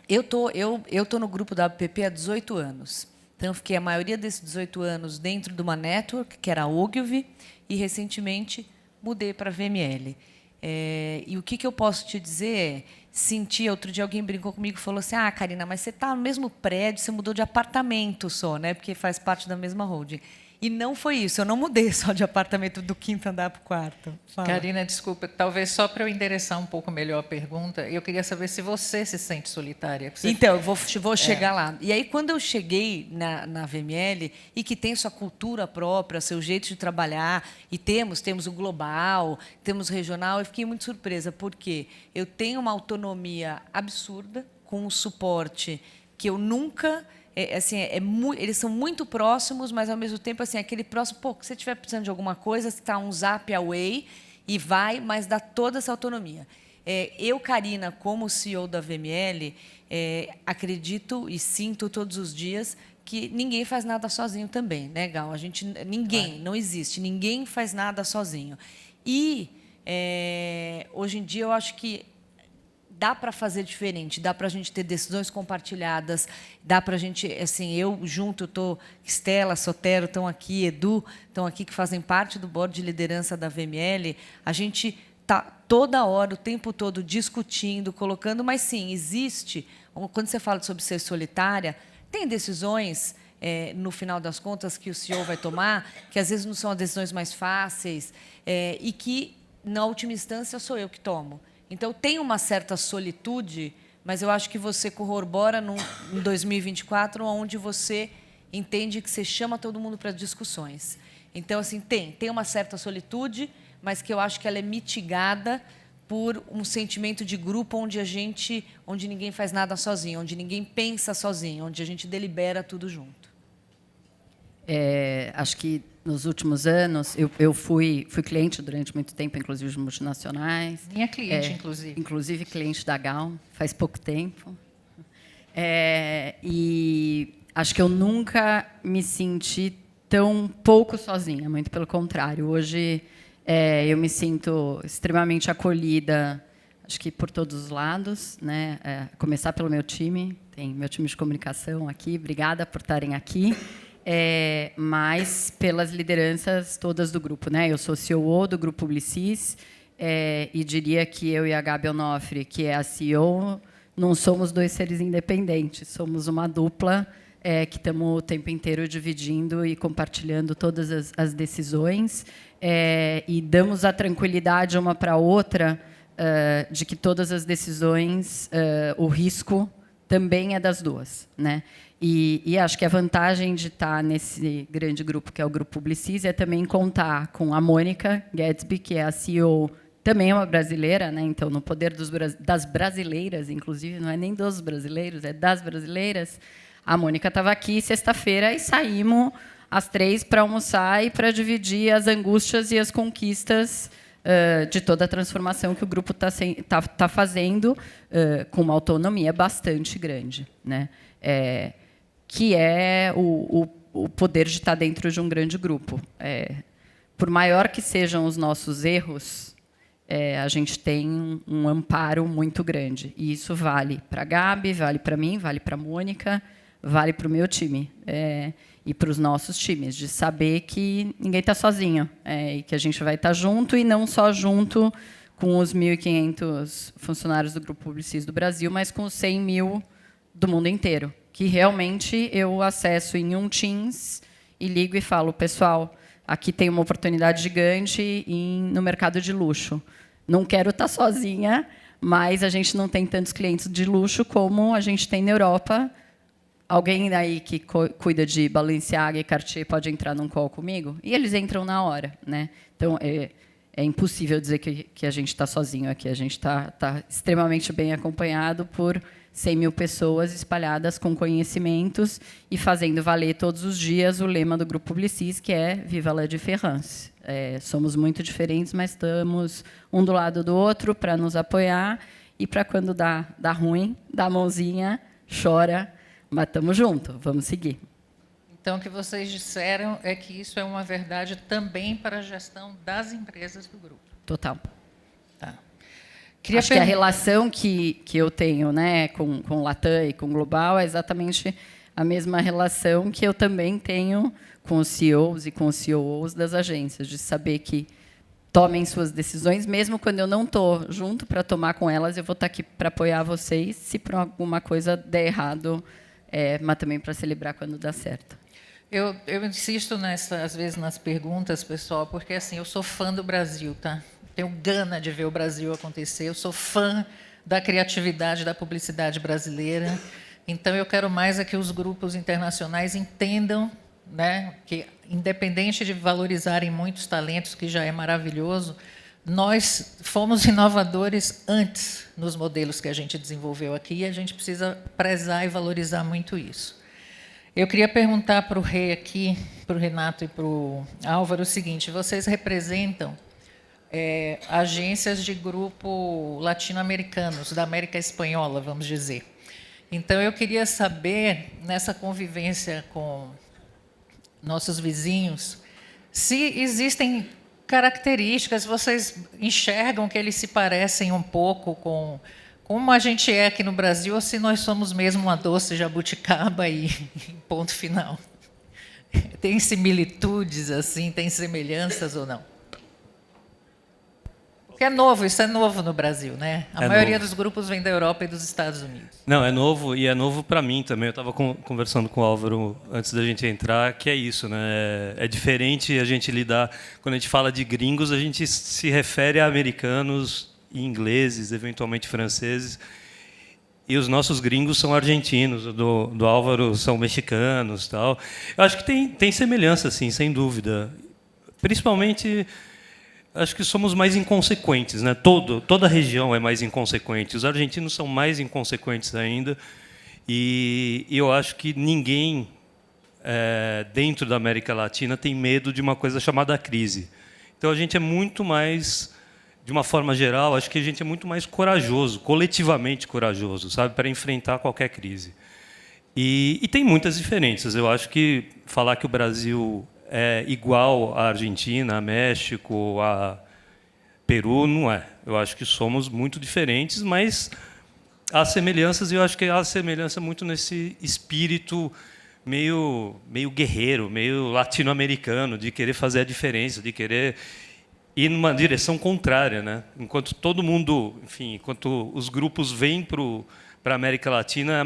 eu tô no grupo da ABPP há 18 anos. Então, eu fiquei a maioria desses 18 anos dentro de uma network, que era a Ogilvy, e, recentemente, mudei para a VML. E o que eu posso te dizer é, outro dia alguém brincou comigo e falou assim, Karina, mas você está no mesmo prédio, você mudou de apartamento só, né? Porque faz parte da mesma holding. E não foi isso, eu não mudei só de apartamento do 5º andar para o 4º. Fala. Karina, desculpa, talvez só para eu endereçar um pouco melhor a pergunta, eu queria saber se você se sente solitária. Então, eu vou chegar lá. E aí, quando eu cheguei na VML, e que tem sua cultura própria, seu jeito de trabalhar, e temos o global, temos o regional, eu fiquei muito surpresa, porque eu tenho uma autonomia absurda, com um suporte que eu nunca... eles são muito próximos, mas, ao mesmo tempo, aquele próximo... se você estiver precisando de alguma coisa, está um zap away e vai, mas dá toda essa autonomia. Eu, Karina, como CEO da VML, acredito e sinto todos os dias que ninguém faz nada sozinho também, né, Gal? Ninguém, não existe, ninguém faz nada sozinho. E, hoje em dia, eu acho que dá para fazer diferente, dá para a gente ter decisões compartilhadas, dá para a gente, eu junto, Estela, Sotero estão aqui, Edu estão aqui, que fazem parte do board de liderança da VML, a gente está toda hora, o tempo todo, discutindo, colocando, mas sim, existe, quando você fala sobre ser solitária, tem decisões, no final das contas, que o CEO vai tomar, que às vezes não são as decisões mais fáceis, e que, na última instância, sou eu que tomo. Então, tem uma certa solitude, mas eu acho que você corrobora em 2024, onde você entende que você chama todo mundo para discussões. Então, tem uma certa solitude, mas que eu acho que ela é mitigada por um sentimento de grupo onde ninguém faz nada sozinho, onde ninguém pensa sozinho, onde a gente delibera tudo junto. Acho que nos últimos anos eu fui cliente durante muito tempo, inclusive de multinacionais. Minha cliente, inclusive. Inclusive cliente da Gal, faz pouco tempo. E acho que eu nunca me senti tão pouco sozinha, muito pelo contrário. Hoje eu me sinto extremamente acolhida, acho que por todos os lados, né? Começar pelo meu time, tem meu time de comunicação aqui, obrigada por estarem aqui. Mas pelas lideranças todas do grupo, né? Eu sou CEO do Grupo Publicis, e diria que eu e a Gabi Onofre, que é a CEO, não somos dois seres independentes, somos uma dupla que estamos o tempo inteiro dividindo e compartilhando todas as decisões, e damos a tranquilidade uma para a outra de que todas as decisões, o risco também é das duas, né? E acho que a vantagem de estar nesse grande grupo, que é o Grupo Publicis, é também contar com a Mônica Gadsby, que é a CEO, também é uma brasileira, né? Então, no poder das brasileiras, inclusive, não é nem dos brasileiros, é das brasileiras. A Mônica estava aqui sexta-feira e saímos às 3 para almoçar e para dividir as angústias e as conquistas de toda a transformação que o grupo tá fazendo, com uma autonomia bastante grande, né? Que é o poder de estar dentro de um grande grupo. Por maior que sejam os nossos erros, a gente tem um amparo muito grande. E isso vale para a Gabi, vale para mim, vale para a Mônica, vale para o meu time e para os nossos times, de saber que ninguém está sozinho, e que a gente vai estar junto, e não só junto com os 1.500 funcionários do Grupo Publicis do Brasil, mas com os 100 mil do mundo inteiro, que realmente eu acesso em um Teams e ligo e falo, pessoal, aqui tem uma oportunidade gigante no mercado de luxo. Não quero estar sozinha, mas a gente não tem tantos clientes de luxo como a gente tem na Europa. Alguém aí que cuida de Balenciaga e Cartier pode entrar num call comigo? E eles entram na hora, né? Então, é impossível dizer que a gente está sozinho aqui. A gente está extremamente bem acompanhado por 100 mil pessoas espalhadas com conhecimentos e fazendo valer todos os dias o lema do Grupo Publicis, que é Viva la différence. Somos muito diferentes, mas estamos um do lado do outro para nos apoiar e para, quando dá ruim, dá a mãozinha, chora, mas estamos juntos, vamos seguir. Então, o que vocês disseram é que isso é uma verdade também para a gestão das empresas do grupo. Total. Tá. Acho que a relação que eu tenho, né, com o Latam e com o Global é exatamente a mesma relação que eu também tenho com os CEOs e com os COOs das agências, de saber que tomem suas decisões, mesmo quando eu não estou junto para tomar com elas, eu vou estar aqui para apoiar vocês, se por alguma coisa der errado, mas também para celebrar quando dá certo. Eu insisto às vezes nas perguntas, pessoal, porque assim, eu sou fã do Brasil, tá? Tenho gana de ver o Brasil acontecer, eu sou fã da criatividade da publicidade brasileira, então eu quero mais é que os grupos internacionais entendam, né, que independente de valorizarem muitos talentos, que já é maravilhoso, nós fomos inovadores antes nos modelos que a gente desenvolveu aqui e a gente precisa prezar e valorizar muito isso. Eu queria perguntar para o Rei aqui, para o Renato e para o Álvaro o seguinte: vocês representam agências de grupo latino-americanos, da América Espanhola, vamos dizer. Então, eu queria saber, nessa convivência com nossos vizinhos, se existem características, vocês enxergam que eles se parecem um pouco com como a gente é aqui no Brasil, ou se nós somos mesmo uma doce jabuticaba e ponto final. Tem similitudes, assim, tem semelhanças ou não? Porque é novo, isso é novo no Brasil, né? A maioria dos grupos vem da Europa e dos Estados Unidos. Não, é novo, e é novo para mim também. Eu estava conversando com o Álvaro antes da gente entrar, que é isso, né? É diferente a gente lidar... Quando a gente fala de gringos, a gente se refere a americanos e ingleses, eventualmente franceses, e os nossos gringos são argentinos, do Álvaro são mexicanos, tal. Eu acho que tem semelhança, sim, sem dúvida. Principalmente, acho que somos mais inconsequentes, né? Toda a região é mais inconsequente. Os argentinos são mais inconsequentes ainda, e eu acho que ninguém dentro da América Latina tem medo de uma coisa chamada crise. Então a gente é muito mais... De uma forma geral, acho que a gente é muito mais corajoso, coletivamente corajoso, sabe, para enfrentar qualquer crise. E tem muitas diferenças. Eu acho que falar que o Brasil é igual à Argentina, a México, a Peru, não é. Eu acho que somos muito diferentes, mas há semelhanças, e eu acho que há semelhança muito nesse espírito meio guerreiro, meio latino-americano, de querer fazer a diferença, de querer... ir numa direção contrária, né? Enquanto todo mundo, enfim, enquanto os grupos vêm para a América Latina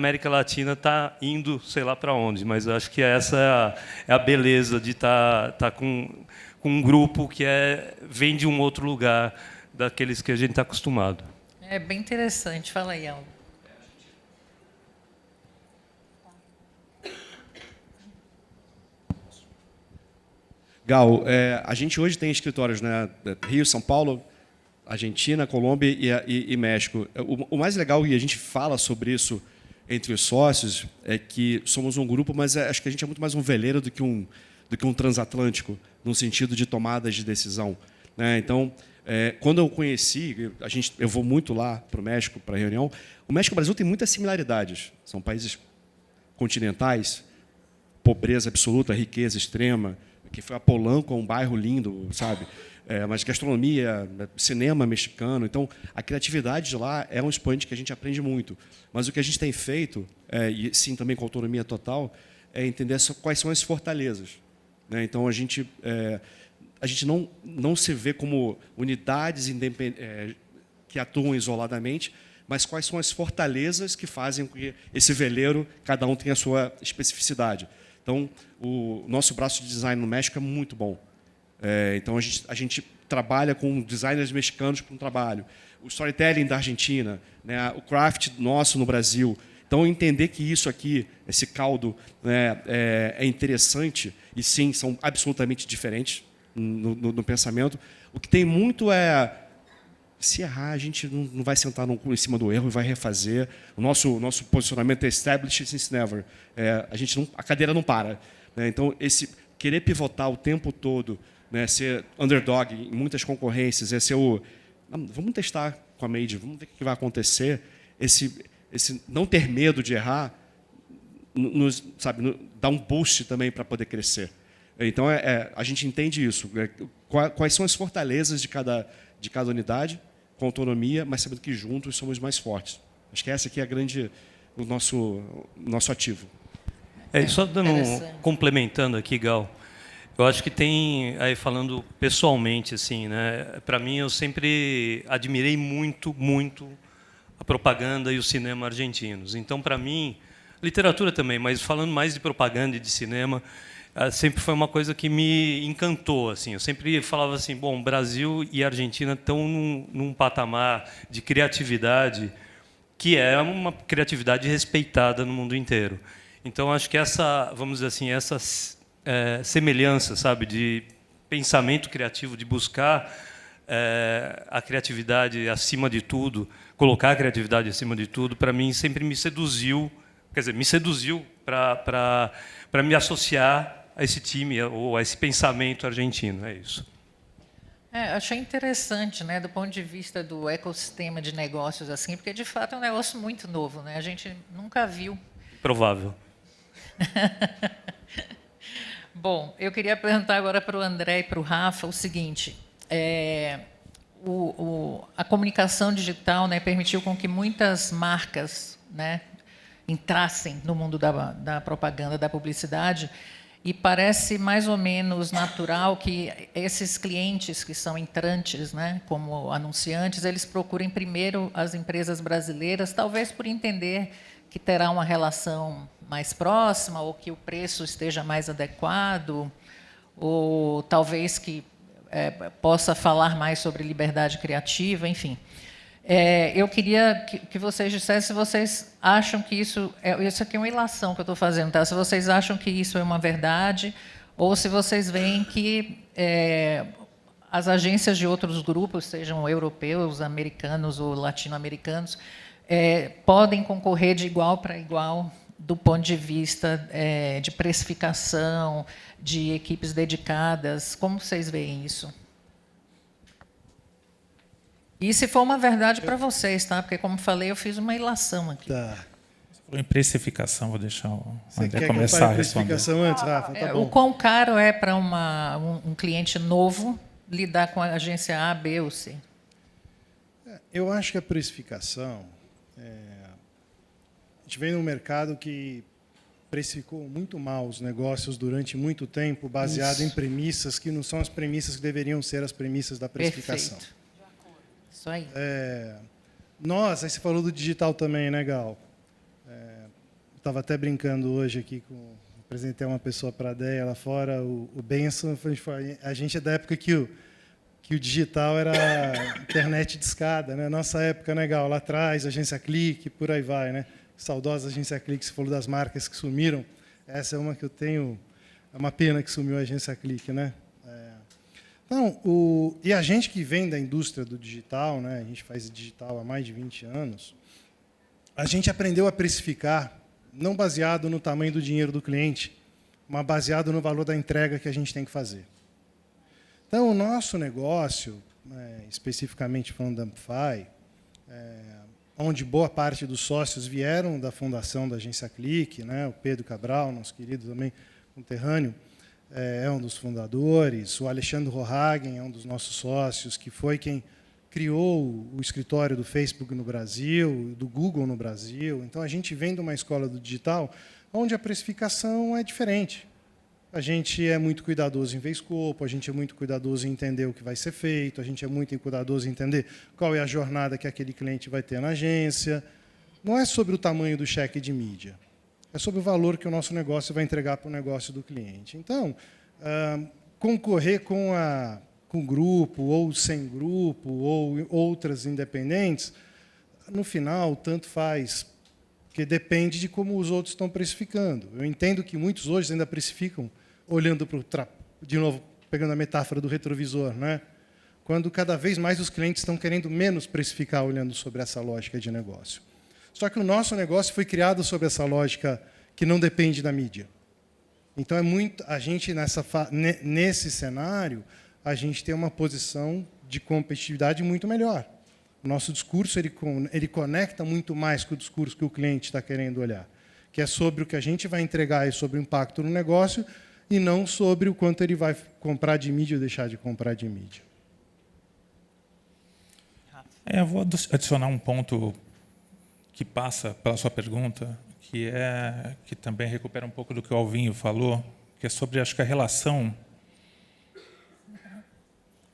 está indo, sei lá para onde. Mas eu acho que essa é a beleza de estar com um grupo que vem de um outro lugar daqueles que a gente está acostumado. É bem interessante. Fala aí, Aldo. Gal, a gente hoje tem escritórios, né, Rio, São Paulo, Argentina, Colômbia e México. O mais legal, e a gente fala sobre isso entre os sócios, é que somos um grupo, mas acho que a gente é muito mais um veleiro do que um transatlântico, no sentido de tomadas de decisão, né? Então, quando eu conheci, eu vou muito lá para o México, para a reunião, o México e o Brasil têm muitas similaridades. São países continentais, pobreza absoluta, riqueza extrema, que foi a Polanco, um bairro lindo, sabe? Mas gastronomia, cinema mexicano. Então, a criatividade de lá é um expoente que a gente aprende muito. Mas o que a gente tem feito, e sim também com autonomia total, é entender quais são as fortalezas, né? Então, a gente não se vê como unidades que atuam isoladamente, mas quais são as fortalezas que fazem com que esse veleiro, cada um tenha a sua especificidade. Então, o nosso braço de design no México é muito bom. Então, a gente trabalha com designers mexicanos para um trabalho. O storytelling da Argentina, né, o craft nosso no Brasil. Então, entender que isso aqui, esse caldo, né, é interessante, e sim, são absolutamente diferentes no pensamento. O que tem muito se errar, a gente não vai sentar em cima do erro e vai refazer. O nosso posicionamento é established since never. A cadeira não para, né? Então, esse querer pivotar o tempo todo, né, ser underdog em muitas concorrências, vamos testar com a Made, vamos ver o que vai acontecer. Esse não ter medo de errar, dar um boost também para poder crescer. Então, a gente entende isso. Quais são as fortalezas de cada unidade, com autonomia, mas sabendo que juntos somos mais fortes. Acho que essa aqui é o nosso ativo. Só complementando aqui, Gal, eu acho que tem, aí falando pessoalmente, assim, né, para mim, eu sempre admirei muito, muito a propaganda e o cinema argentinos. Então, para mim, literatura também, mas falando mais de propaganda e de cinema, sempre foi uma coisa que me encantou. Assim. Eu sempre falava assim, bom, Brasil e Argentina estão num patamar de criatividade que é uma criatividade respeitada no mundo inteiro. Então, acho que vamos dizer assim, essa semelhança, sabe, de pensamento criativo, de buscar a criatividade acima de tudo, colocar a criatividade acima de tudo, para mim sempre me seduziu, para me associar a esse time ou a esse pensamento argentino, é isso. Achei interessante, né, do ponto de vista do ecossistema de negócios, assim, porque de fato é um negócio muito novo, né? A gente nunca viu. Provável. Bom, eu queria perguntar agora para o André e para o Rafa o seguinte: a comunicação digital, né, permitiu com que muitas marcas, né, entrassem no mundo da propaganda, da publicidade. E parece mais ou menos natural que esses clientes que são entrantes, né, como anunciantes, eles procurem primeiro as empresas brasileiras, talvez por entender que terá uma relação mais próxima ou que o preço esteja mais adequado, ou talvez que possa falar mais sobre liberdade criativa, enfim. Eu queria que vocês dissessem se vocês acham que isso aqui é uma ilação que eu estou fazendo, tá? Se vocês acham que isso é uma verdade ou se vocês veem que as agências de outros grupos, sejam europeus, americanos ou latino-americanos, podem concorrer de igual para igual do ponto de vista de precificação, de equipes dedicadas. Como vocês veem isso? E se for uma verdade para vocês, tá? Porque, como falei, eu fiz uma ilação aqui. Tá. Você falou em precificação, vou deixar o Você André quer começar que eu a fale responder. precificação antes, Rafa? Tá bom. O quão caro é para um cliente novo lidar com a agência A, B ou C? Eu acho que a precificação... a gente vem num mercado que precificou muito mal os negócios durante muito tempo, baseado em premissas que não são as premissas que deveriam ser as premissas da precificação. Perfeito. Isso aí. Aí você falou do digital também, né, Gal? Estava até brincando hoje aqui, apresentei uma pessoa para a DEA lá fora, o Benson, a gente é da época que o digital era internet de escada, né? Nossa época, né, Gal? Lá atrás, agência Clique, por aí vai, né? Saudosa agência Clique, você falou das marcas que sumiram. Essa é uma que eu tenho, é uma pena que sumiu a agência Clique, né? Então, e a gente que vem da indústria do digital, né, a gente faz digital há mais de 20 anos, a gente aprendeu a precificar, não baseado no tamanho do dinheiro do cliente, mas baseado no valor da entrega que a gente tem que fazer. Então, o nosso negócio, especificamente falando da Amplify, onde boa parte dos sócios vieram da fundação da agência Clique, né, o Pedro Cabral, nosso querido também conterrâneo, é um dos fundadores, o Alexandre Rohagen é um dos nossos sócios, que foi quem criou o escritório do Facebook no Brasil, do Google no Brasil. Então, a gente vem de uma escola do digital onde a precificação é diferente. A gente é muito cuidadoso em ver escopo, a gente é muito cuidadoso em entender o que vai ser feito, a gente é muito cuidadoso em entender qual é a jornada que aquele cliente vai ter na agência. Não é sobre o tamanho do cheque de mídia. É sobre o valor que o nosso negócio vai entregar para o negócio do cliente. Então, concorrer com grupo, ou sem grupo, ou outras independentes, no final, tanto faz, porque depende de como os outros estão precificando. Eu entendo que muitos hoje ainda precificam olhando para o de novo, pegando a metáfora do retrovisor, né? Quando cada vez mais os clientes estão querendo menos precificar olhando sobre essa lógica de negócio. Só que o nosso negócio foi criado sobre essa lógica que não depende da mídia. Então, a gente, nesse cenário, a gente tem uma posição de competitividade muito melhor. O nosso discurso ele conecta muito mais com o discurso que o cliente está querendo olhar, que é sobre o que a gente vai entregar e sobre o impacto no negócio, e não sobre o quanto ele vai comprar de mídia ou deixar de comprar de mídia. Eu vou adicionar um ponto que passa pela sua pergunta, que também recupera um pouco do que o Alvinho falou, que é sobre, acho que, a relação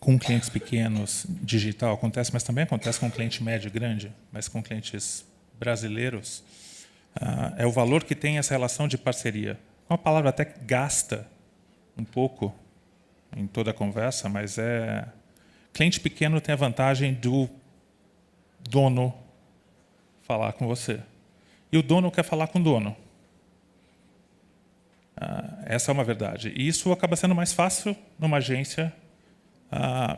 com clientes pequenos digital acontece, mas também acontece com cliente médio e grande, mas com clientes brasileiros, é o valor que tem essa relação de parceria. Uma palavra até que gasta um pouco em toda a conversa, mas cliente pequeno tem a vantagem do dono falar com você. E o dono quer falar com o dono. Essa é uma verdade. E isso acaba sendo mais fácil numa agência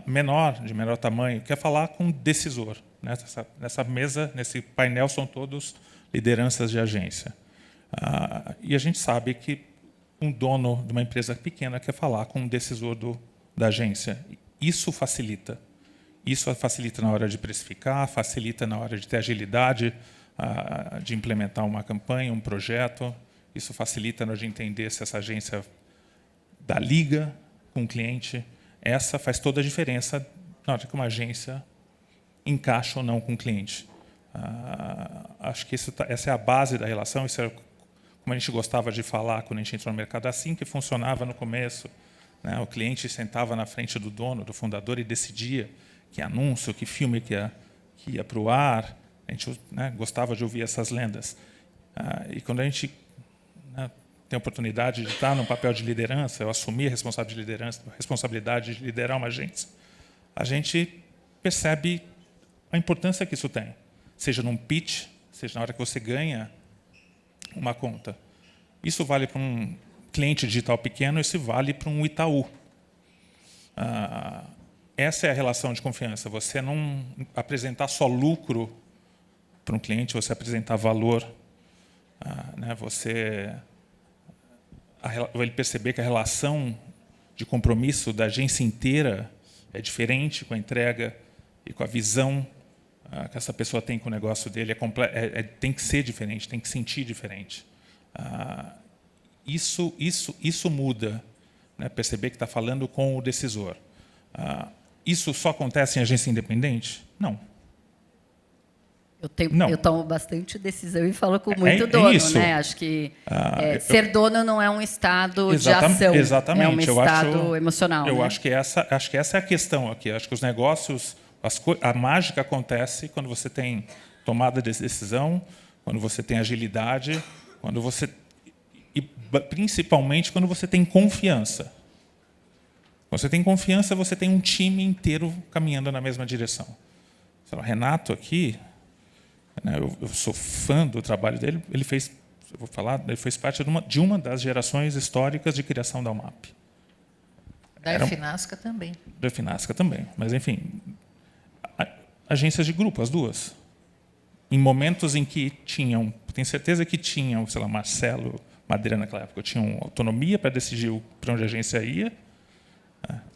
menor, de menor tamanho, quer falar com o decisor. Nessa mesa, nesse painel, são todos lideranças de agência. E a gente sabe que um dono de uma empresa pequena quer falar com um decisor da agência. Isso facilita. Isso facilita na hora de precificar, facilita na hora de ter agilidade, de implementar uma campanha, um projeto. Isso facilita na hora de entender se essa agência dá liga com o cliente. Essa faz toda a diferença na hora que uma agência encaixa ou não com o cliente. Acho que essa é a base da relação. Isso é como a gente gostava de falar quando a gente entrou no mercado, assim que funcionava no começo. O cliente sentava na frente do dono, do fundador, e decidia que anúncio, que filme que ia para o ar. A gente gostava de ouvir essas lendas. E quando a gente tem a oportunidade de estar num papel de liderança, eu assumir a responsabilidade de liderar uma agência, a gente percebe a importância que isso tem. Seja num pitch, seja na hora que você ganha uma conta. Isso vale para um cliente digital pequeno, isso vale para um Itaú. Essa é a relação de confiança. Você não apresentar só lucro para um cliente, você apresentar valor. Ele perceber que a relação de compromisso da agência inteira é diferente com a entrega e com a visão que essa pessoa tem com o negócio dele. Tem que ser diferente, tem que sentir diferente. Isso muda, perceber que está falando com o decisor. Isso só acontece em agência independente? Não. Eu tomo bastante decisão e falo com muito dono, isso. Acho que ser dono não é um estado de ação, exatamente. É um estado emocional. Eu acho que essa é a questão aqui. Acho que os negócios, a mágica acontece quando você tem tomada de decisão, quando você tem agilidade, e principalmente quando você tem confiança. Quando você tem confiança, você tem um time inteiro caminhando na mesma direção. O Renato aqui, eu sou fã do trabalho dele. Ele fez parte de uma das gerações históricas de criação da UMAP. Da Finasca também. Da Finasca também. Mas, enfim, agências de grupo, as duas. Em momentos em que tenho certeza que tinham, sei lá, Marcelo, Madeira naquela época, tinham autonomia para decidir para onde a agência ia.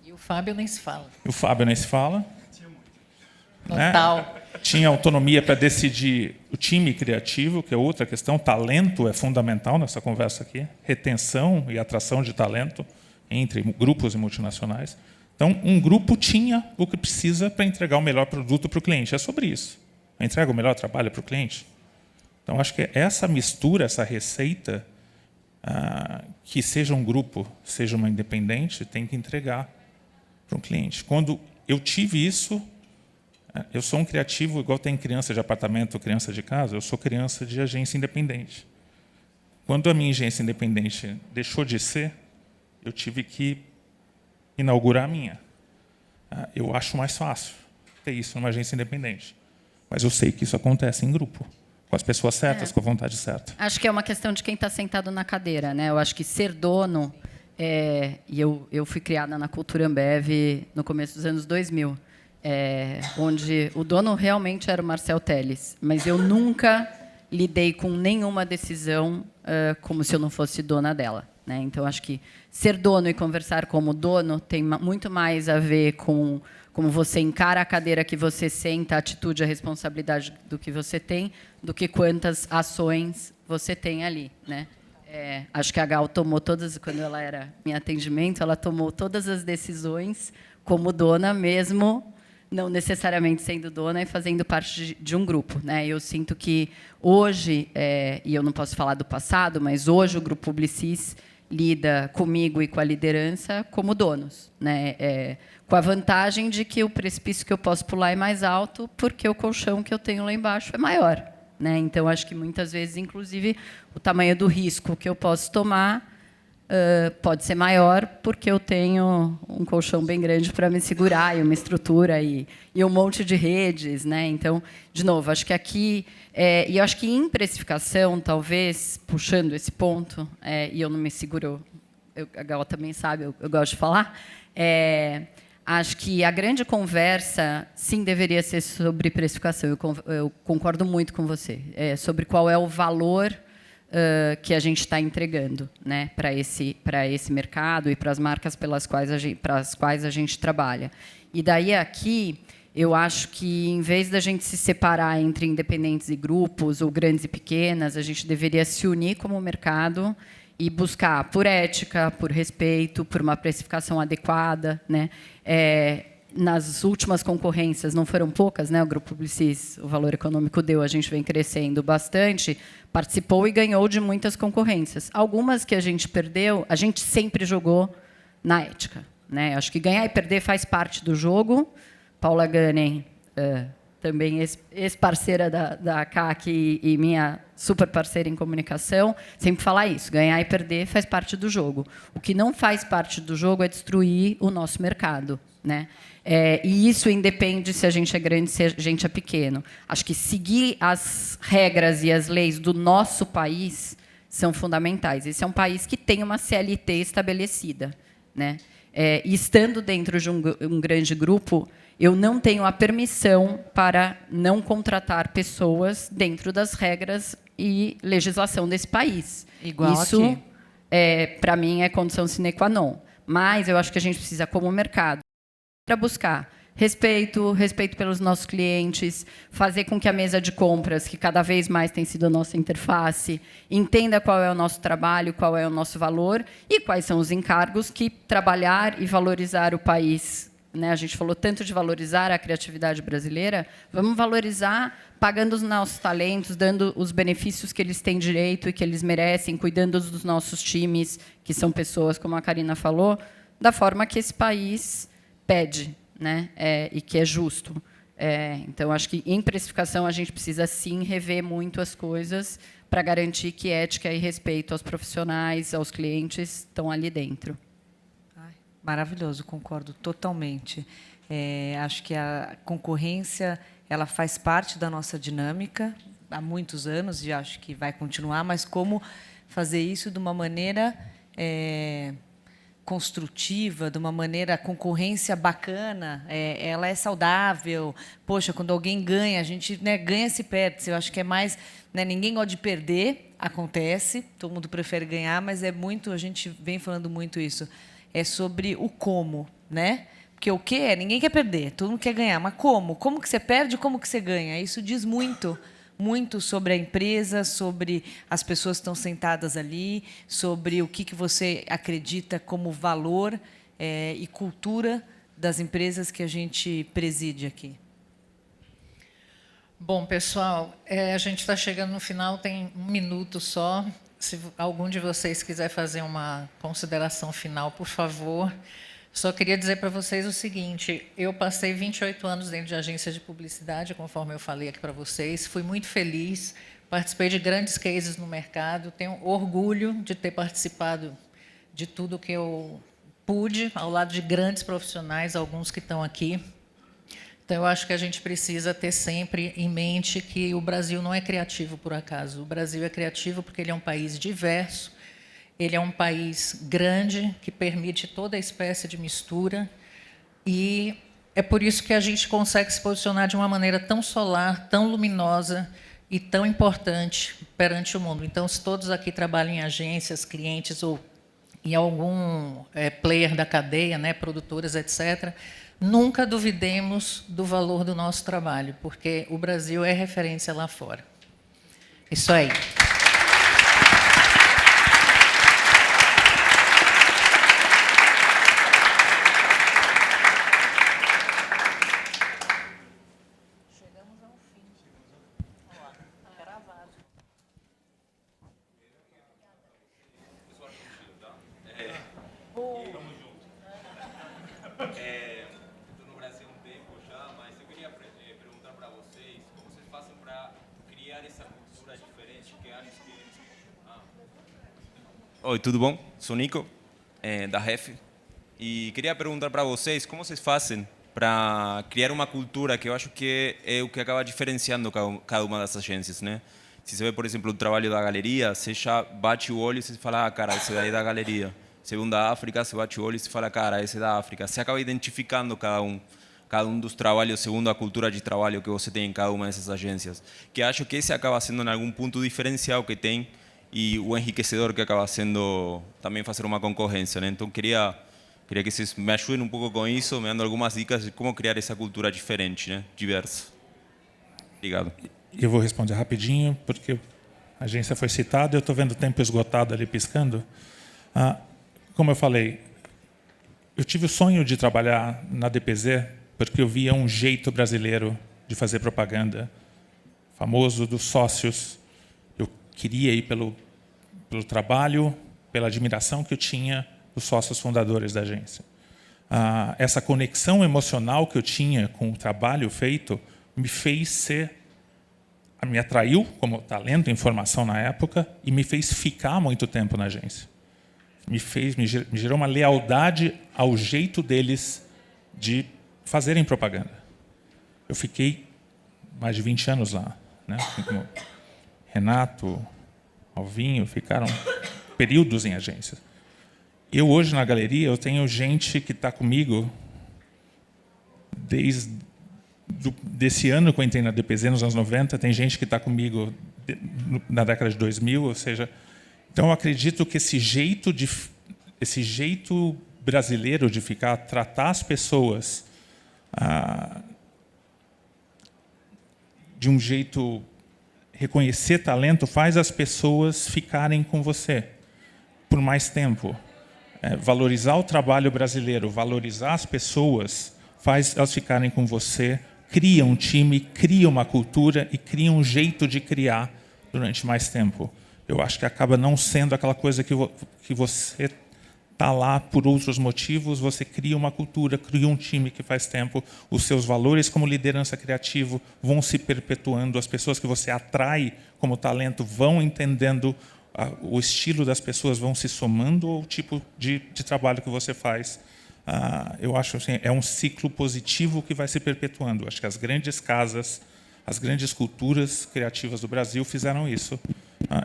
E o Fábio nem se fala. Total. Tinha autonomia para decidir o time criativo, que é outra questão. Talento é fundamental nessa conversa aqui. Retenção e atração de talento entre grupos e multinacionais. Então, um grupo tinha o que precisa para entregar o melhor produto para o cliente. É sobre isso. Entrega o melhor trabalho para o cliente. Então, acho que essa mistura, essa receita, que seja um grupo, seja uma independente, tem que entregar para um cliente. Quando eu tive isso, eu sou um criativo, igual tem criança de apartamento, criança de casa, eu sou criança de agência independente. Quando a minha agência independente deixou de ser, eu tive que inaugurar a minha. Eu acho mais fácil ter isso numa agência independente. Mas eu sei que isso acontece em grupo, com as pessoas certas, com a vontade certa. Acho que é uma questão de quem está sentado na cadeira. Eu acho que ser dono... e eu fui criada na cultura Ambev no começo dos anos 2000. Onde o dono realmente era o Marcel Telles, mas eu nunca lidei com nenhuma decisão como se eu não fosse dona dela. Então, acho que ser dono e conversar como dono tem muito mais a ver com como você encara a cadeira que você senta, a atitude, a responsabilidade do que você tem, do que quantas ações você tem ali, né? Acho que a Gal tomou todas, quando ela era em atendimento, ela tomou todas as decisões como dona mesmo, não necessariamente sendo dona e fazendo parte de um grupo, né? Eu sinto que hoje, e eu não posso falar do passado, mas hoje o Grupo Publicis lida comigo e com a liderança como donos, né? Com a vantagem de que o precipício que eu posso pular é mais alto, porque o colchão que eu tenho lá embaixo é maior, né? Então, acho que muitas vezes, inclusive, o tamanho do risco que eu posso tomar pode ser maior, porque eu tenho um colchão bem grande para me segurar, e uma estrutura, e um monte de redes, né? Então, de novo, acho que aqui... e eu acho que em precificação, talvez, puxando esse ponto, e eu não me seguro, a Gal também sabe, eu gosto de falar, acho que a grande conversa, sim, deveria ser sobre precificação. Eu concordo muito com você. Sobre qual é o valor que a gente está entregando, né, para esse mercado e para as marcas para as quais a gente trabalha. E daí aqui, eu acho que, em vez da gente se separar entre independentes e grupos, ou grandes e pequenas, a gente deveria se unir como mercado e buscar por ética, por respeito, por uma precificação adequada, né? Nas últimas concorrências, não foram poucas, né? O Grupo Publicis, o valor econômico deu, a gente vem crescendo bastante, participou e ganhou de muitas concorrências. Algumas que a gente perdeu, a gente sempre jogou na ética, né? Acho que ganhar e perder faz parte do jogo. Paula Gunning, também ex-parceira da CAC e minha super parceira em comunicação, sempre fala isso: ganhar e perder faz parte do jogo. O que não faz parte do jogo é destruir o nosso mercado, né? E isso independe se a gente é grande, se a gente é pequeno. Acho que seguir as regras e as leis do nosso país são fundamentais. Esse é um país que tem uma CLT estabelecida, né? E estando dentro de um grande grupo, eu não tenho a permissão para não contratar pessoas dentro das regras e legislação desse país. Igual isso, aqui. Para mim, é condição sine qua non. Mas eu acho que a gente precisa, como mercado, para buscar respeito pelos nossos clientes, fazer com que a mesa de compras, que cada vez mais tem sido a nossa interface, entenda qual é o nosso trabalho, qual é o nosso valor e quais são os encargos que trabalhar e valorizar o país, né? A gente falou tanto de valorizar a criatividade brasileira, vamos valorizar pagando os nossos talentos, dando os benefícios que eles têm direito e que eles merecem, cuidando dos nossos times, que são pessoas, como a Karina falou, da forma que esse país pede, né? E que é justo. Então, acho que, em precificação, a gente precisa, sim, rever muito as coisas para garantir que ética e respeito aos profissionais, aos clientes, estão ali dentro. Maravilhoso, concordo totalmente. Acho que a concorrência ela faz parte da nossa dinâmica há muitos anos e acho que vai continuar, mas como fazer isso de uma maneira construtiva, de uma maneira concorrência bacana, ela é saudável. Poxa, quando alguém ganha, a gente, né, ganha se perde. Eu acho que é mais, né, ninguém gosta de perder, acontece, todo mundo prefere ganhar, mas é muito, a gente vem falando muito isso. É sobre o como, né? Porque o que ninguém quer perder, todo mundo quer ganhar, mas como? Como que você perde, como que você ganha? Isso diz muito sobre a empresa, sobre as pessoas que estão sentadas ali, sobre o que você acredita como valor e cultura das empresas que a gente preside aqui. Bom, pessoal, a gente está chegando no final, tem 1 minuto só. Se algum de vocês quiser fazer uma consideração final, por favor. Só queria dizer para vocês o seguinte: eu passei 28 anos dentro de agência de publicidade, conforme eu falei aqui para vocês. Fui muito feliz, participei de grandes cases no mercado, tenho orgulho de ter participado de tudo que eu pude, ao lado de grandes profissionais, alguns que estão aqui. Então, eu acho que a gente precisa ter sempre em mente que o Brasil não é criativo por acaso. O Brasil é criativo porque ele é um país diverso, ele é um país grande, que permite toda espécie de mistura, e é por isso que a gente consegue se posicionar de uma maneira tão solar, tão luminosa e tão importante perante o mundo. Então, se todos aqui trabalham em agências, clientes ou em algum player da cadeia, né, produtoras, etc., nunca duvidemos do valor do nosso trabalho, porque o Brasil é referência lá fora. Isso aí. Oi, tudo bom? Sou Nico, da REF. E queria perguntar para vocês como vocês fazem para criar uma cultura que eu acho que é o que acaba diferenciando cada uma das agências, né? Se você vê, por exemplo, o trabalho da galeria, você já bate o olho e você fala, ah, cara, esse daí é da galeria. Você vê um da África, você bate o olho e você fala, cara, esse é da África. Você acaba identificando cada um dos trabalhos segundo a cultura de trabalho que você tem em cada uma dessas agências. Que acho que esse acaba sendo, em algum ponto, o diferencial que tem e o enriquecedor que acaba sendo também fazer uma concorrência, né? Então, queria que vocês me ajudem um pouco com isso, me dando algumas dicas de como criar essa cultura diferente, né? Diversa. Obrigado. Eu vou responder rapidinho, porque a agência foi citada, eu estou vendo o tempo esgotado ali piscando. Como eu falei, eu tive o sonho de trabalhar na DPZ porque eu via um jeito brasileiro de fazer propaganda, famoso dos sócios. Eu queria ir pelo trabalho, pela admiração que eu tinha dos sócios fundadores da agência. Essa conexão emocional que eu tinha com o trabalho feito me atraiu como talento e informação na época e me fez ficar muito tempo na agência. Me gerou uma lealdade ao jeito deles de fazerem propaganda. Eu fiquei mais de 20 anos lá, né? Como Renato, Alvinho, ficaram períodos em agências. Eu hoje na galeria eu tenho gente que está comigo desse ano que eu entrei na DPZ, nos anos 90, tem gente que está comigo na década de 2000, ou seja, então eu acredito que esse jeito brasileiro de tratar as pessoas de um jeito, reconhecer talento, faz as pessoas ficarem com você por mais tempo. Valorizar o trabalho brasileiro, valorizar as pessoas, faz elas ficarem com você, cria um time, cria uma cultura e cria um jeito de criar durante mais tempo. Eu acho que acaba não sendo aquela coisa que você está lá por outros motivos, você cria uma cultura, cria um time que faz tempo, os seus valores como liderança criativa vão se perpetuando, as pessoas que você atrai como talento vão entendendo o estilo das pessoas, vão se somando ao tipo de trabalho que você faz. Eu acho assim, é um ciclo positivo que vai se perpetuando. Acho que as grandes casas, as grandes culturas criativas do Brasil fizeram isso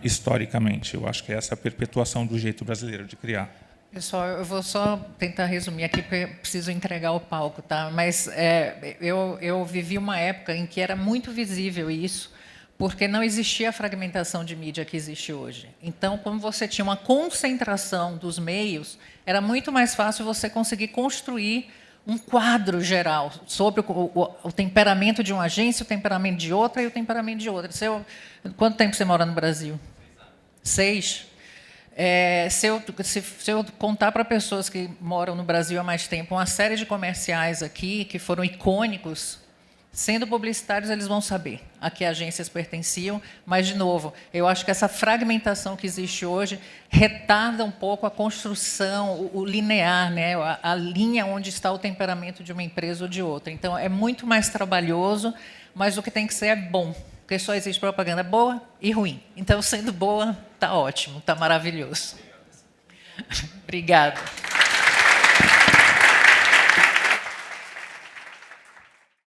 historicamente. Eu acho que essa é a perpetuação do jeito brasileiro de criar. Pessoal, eu vou só tentar resumir aqui, porque preciso entregar o palco, tá? Mas eu vivi uma época em que era muito visível isso, porque não existia a fragmentação de mídia que existe hoje. Então, como você tinha uma concentração dos meios, era muito mais fácil você conseguir construir um quadro geral sobre o temperamento de uma agência, o temperamento de outra e o temperamento de outra. Quanto tempo você mora no Brasil? 6? Se eu contar para pessoas que moram no Brasil há mais tempo uma série de comerciais aqui que foram icônicos, sendo publicitários, eles vão saber a que agências pertenciam, mas, de novo, eu acho que essa fragmentação que existe hoje retarda um pouco a construção, o linear, né? A linha onde está o temperamento de uma empresa ou de outra. Então, é muito mais trabalhoso, mas o que tem que ser é bom, porque só existe propaganda boa e ruim. Então, sendo boa, está ótimo, está maravilhoso. Obrigada.